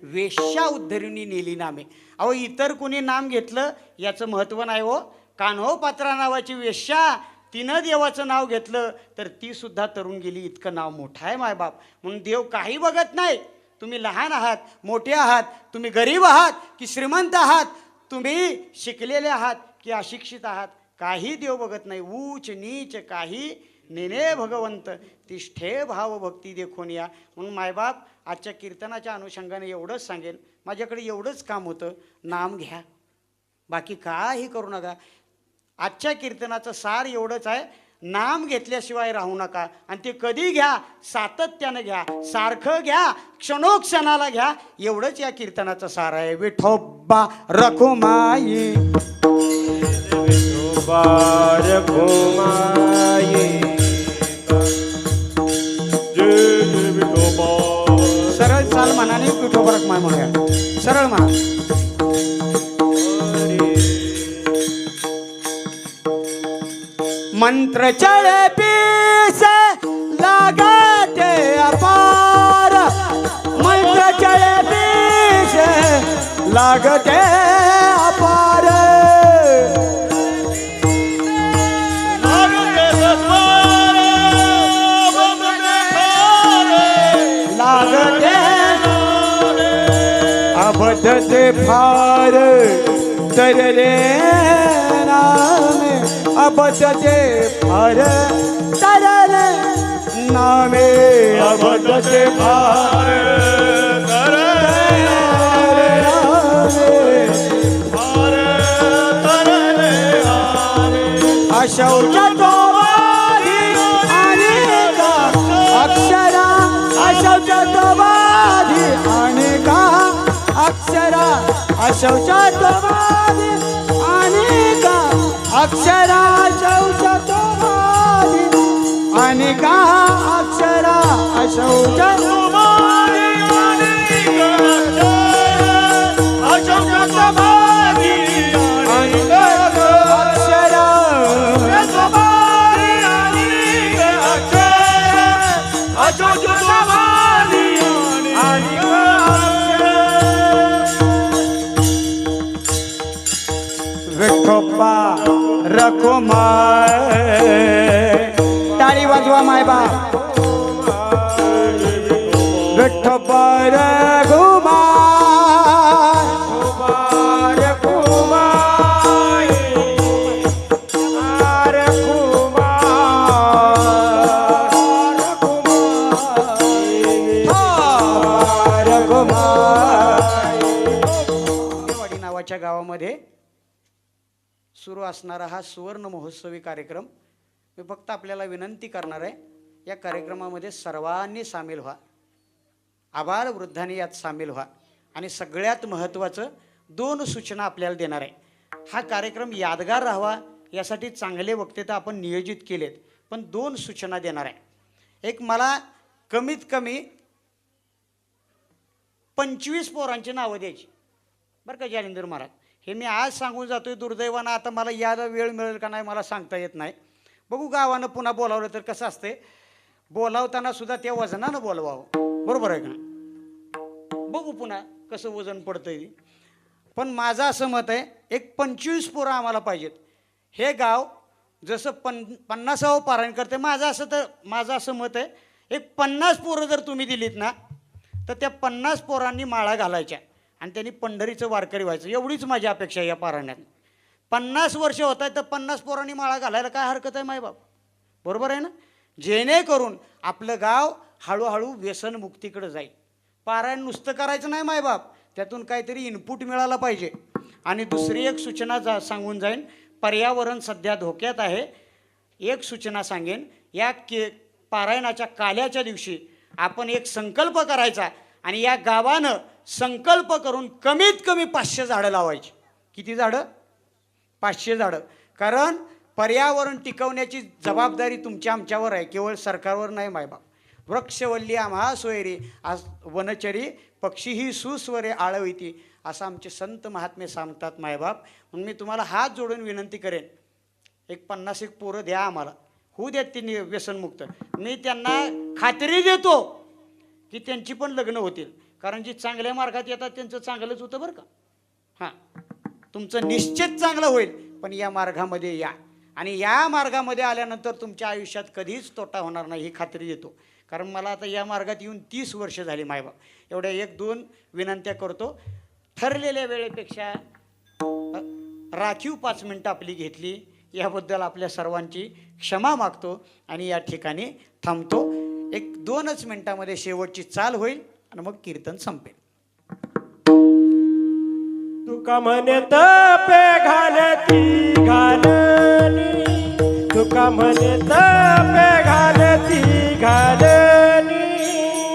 वेश्या उद्धरिणी नेली नामे. अहो इतर कोणी नाम घेतलं याचं महत्त्व नाही हो. कान्हो पात्रा नावाची वेश्या, तिनं देवाचं नाव घेतलं तर ती सुद्धा तरुण गेली. इतकं नाव मोठं आहे मायबाप. म्हणून देव काही बघत नाही. तुम्ही लहान आहात, मोठे आहात, तुम्ही गरीब आहात की श्रीमंत आहात, तुम्ही शिकलेले आहात की अशिक्षित आहात, काही देव बघत नाही. ऊच नीच काही नेने भगवंत, तिष्ठे भाव भक्ती देखून या. म्हणून मायबाप आजच्या कीर्तनाच्या अनुषंगाने एवढंच सांगेन. माझ्याकडे एवढंच काम होतं, नाम घ्या, बाकी काही करू नका. आजच्या कीर्तनाचं सार एवढंच आहे, नाम घेतल्याशिवाय राहू नका. आणि ते कधी घ्या? सातत्यानं घ्या, सारखं घ्या, क्षणोक्षणाला घ्या. एवढंच या कीर्तनाचं सार आहे. विठोबा रखुमाई, बार घुमाई, सरळ चाल म्हणाने विठोबा रखुमाई म्हणूया. सरळ म्हणा. मंत्र चढ़े पीसे लागते अपार, मंत्र चढ़े पीसे लागते अपार, लागते अबधते फार तररे नामे, अबधते फार तररे नामे, अबधते फार अशौचतोवादी अनेका अक्षरा, अशौचतोवादी अनेका अक्षरा, अशौचतोवादी अनेका अक्षरा, अशौचतोवादी अनेका अक्षरा, अशौचतोवादी अशौचतोवादी अनेका अक्षरा, अशौचतोवादी अनेका विठोबा रखुमाय, टाळी वाजवा माय बा, विठोबा रखुमाय, रखुमाय, वाडी नावाच्या गावामध्ये सुरू असणारा हा सुवर्ण महोत्सवी कार्यक्रम, मी फक्त आपल्याला विनंती करणार आहे, या कार्यक्रमामध्ये सर्वांनी सामील व्हा, आबाल वृद्धांनी यात सामील व्हा, आणि सगळ्यात महत्त्वाचं 2 सूचना आपल्याला देणार आहे. हा कार्यक्रम यादगार राहावा यासाठी चांगले वक्ते तर आपण नियोजित केलेत, पण 2 सूचना देणार आहे. एक, मला कमीत कमी 25 पोरांची नावं द्यायची बरं का जालिंदर महाराज. हे मी आज सांगून जातोय, दुर्दैवानं आता मला यायला वेळ मिळेल का नाही मला सांगता येत नाही. बघू गावानं पुन्हा बोलावलं तर कसं असते, बोलावताना सुद्धा त्या वजनानं बोलवावं, बरोबर आहे का नाही. बघू पुन्हा कसं वजन पडतंय. पण माझं असं मत आहे, एक 25 पोरं आम्हाला पाहिजेत. हे गाव जसं 50व पारायण करते, माझं असं मत आहे, एक 50 पोरं जर तुम्ही दिलीत ना, तर त्या 50 पोरांनी माळा घालायच्या आणि त्यांनी पंढरीचं वारकरी व्हायचं, एवढीच माझी अपेक्षा आहे या पारायणात. 50 वर्ष होत आहेत तर 50 पोरांनी माळा घालायला काय हरकत आहे मायबाप, बरोबर आहे ना. जेणेकरून आपलं गाव हळूहळू व्यसनमुक्तीकडे जाईल. पारायण नुसतं करायचं नाही मायबाप, त्यातून काहीतरी इनपुट मिळाला पाहिजे. आणि दुसरी एक सूचना सांगून जाईन, पर्यावरण सध्या धोक्यात आहे. एक सूचना सांगेन, या पारायणाच्या काल्याच्या दिवशी आपण एक संकल्प करायचा आणि या गावानं संकल्प करून कमीत कमी 500 झाडं लावायची. किती झाडं? 500 झाडं. कारण पर्यावरण टिकवण्याची जबाबदारी तुमच्या आमच्यावर आहे, केवळ सरकारवर नाही मायबाप. वृक्षवल्ली आम्हा सोयरी आज वनचरी पक्षीही सुस्वरे आळविती, असं आमचे संत महात्मे सांगतात मायबाप. म्हणून मी तुम्हाला हात जोडून विनंती करेन, एक 50 पोरं द्या आम्हाला, होऊ द्यात ती व्यसनमुक्त. मी त्यांना खात्री देतो की त्यांची पण लग्न होतील, कारण जी चांगल्या मार्गात येतात त्यांचं चांगलंच होतं बरं का. हां, तुमचं निश्चित चांगलं होईल, पण या मार्गामध्ये या, आणि या मार्गामध्ये आल्यानंतर तुमच्या आयुष्यात कधीच तोटा होणार नाही ही खात्री देतो. कारण मला आता या मार्गात येऊन 30 वर्ष झाली मायबाप. एवढ्या 1-2 विनंत्या करतो. ठरलेल्या वेळेपेक्षा राखीव 5 मिनटं आपली घेतली, याबद्दल आपल्या सर्वांची क्षमा मागतो आणि या ठिकाणी थांबतो. 1-2च मिनटामध्ये शेवटची चाल होईल आणि मग कीर्तन संपेल. तुका म्हणे तपे घालती घालनी, तुका म्हणे तपे घालती घालनी,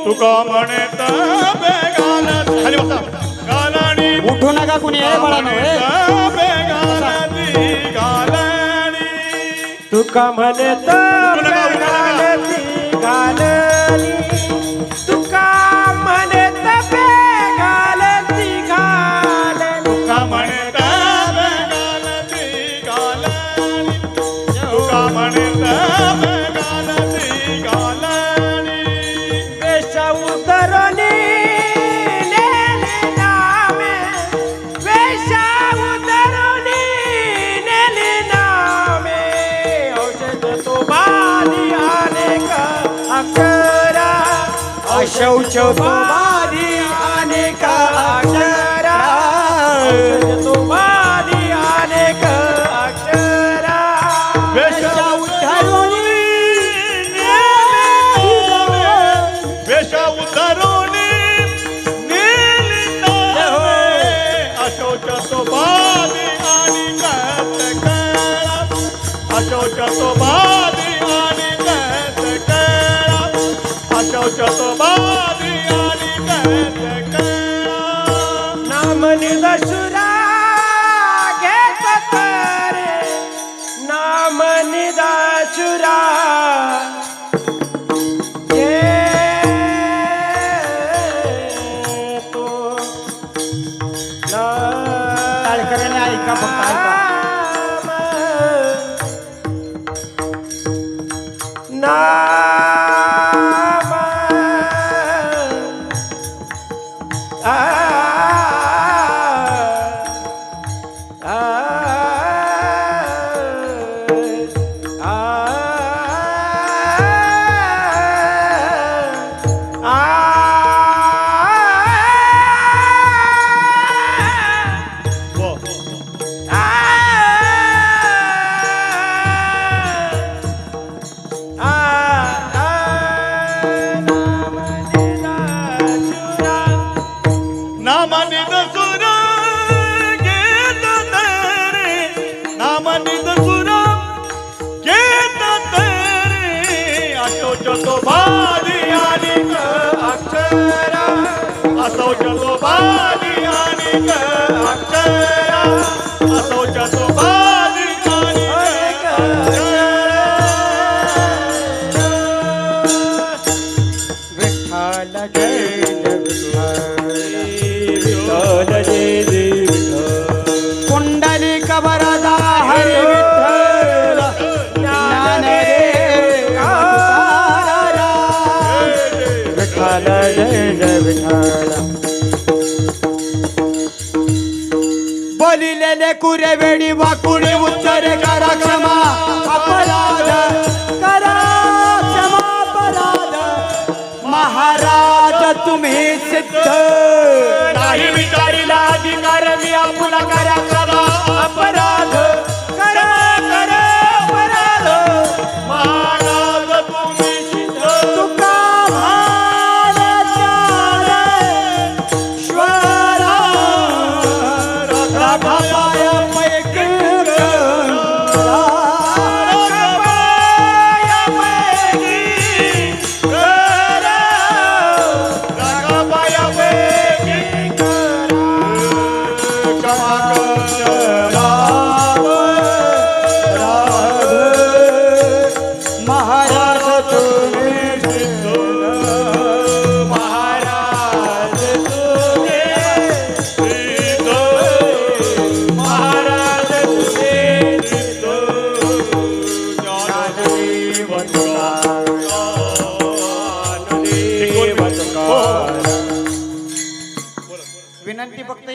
तुका म्हणे तपे घालती, खाली बसा, घालणी, उठू नका कुणी, हे बाळांनो, तपे घालती घालणी, तुका म्हणे तपे घालती घालनी, तुका म्हणे तपे घालती घालनी, तुका म्हणे तपे घालती घालणी, तुका म्हणे शौच तो बाधी अनेक अक्षरा तो बाधी अनेक अक्षरा वेशा उद्धरुणी वेशा उद्धरुणी नेली नावे अशौच तो बाधी आणि कत कळा अशौच तो बाधी आणि कत कळा अशौच तो बाधी आणि कत कळा नाम निदशुरा घेत करे नाम निदशुरा घेतो टाळकऱ्याने ऐका फक्त ऐका नाम नामानिद सुर घेत तरे नामानिद सुर घेत तरे अशौच तो बाधी आणि अक्षरा अशौच तो बाधी आणि अक्षरा अशौच तो बाधी आणि विठ्ठल जय विठ्ठल जय कुंडलिक वरदा हरी विठ्ठल ज्ञानदेव विठ्ठल जय जय विठ्ठल बोलिलेले कुरे वेडी वाकुडी उत्तरे करा क्षमा अपराध करा क्षमा अपराध महाराज तुम्ही सिद्ध नाही विचारिला अधिकार मी आपुला करा करा अपराध करा करा अपराध महाराज तुम्ही सिद्ध तुका भाण्याचारेश्वरा राधाबाय विनंती फक्त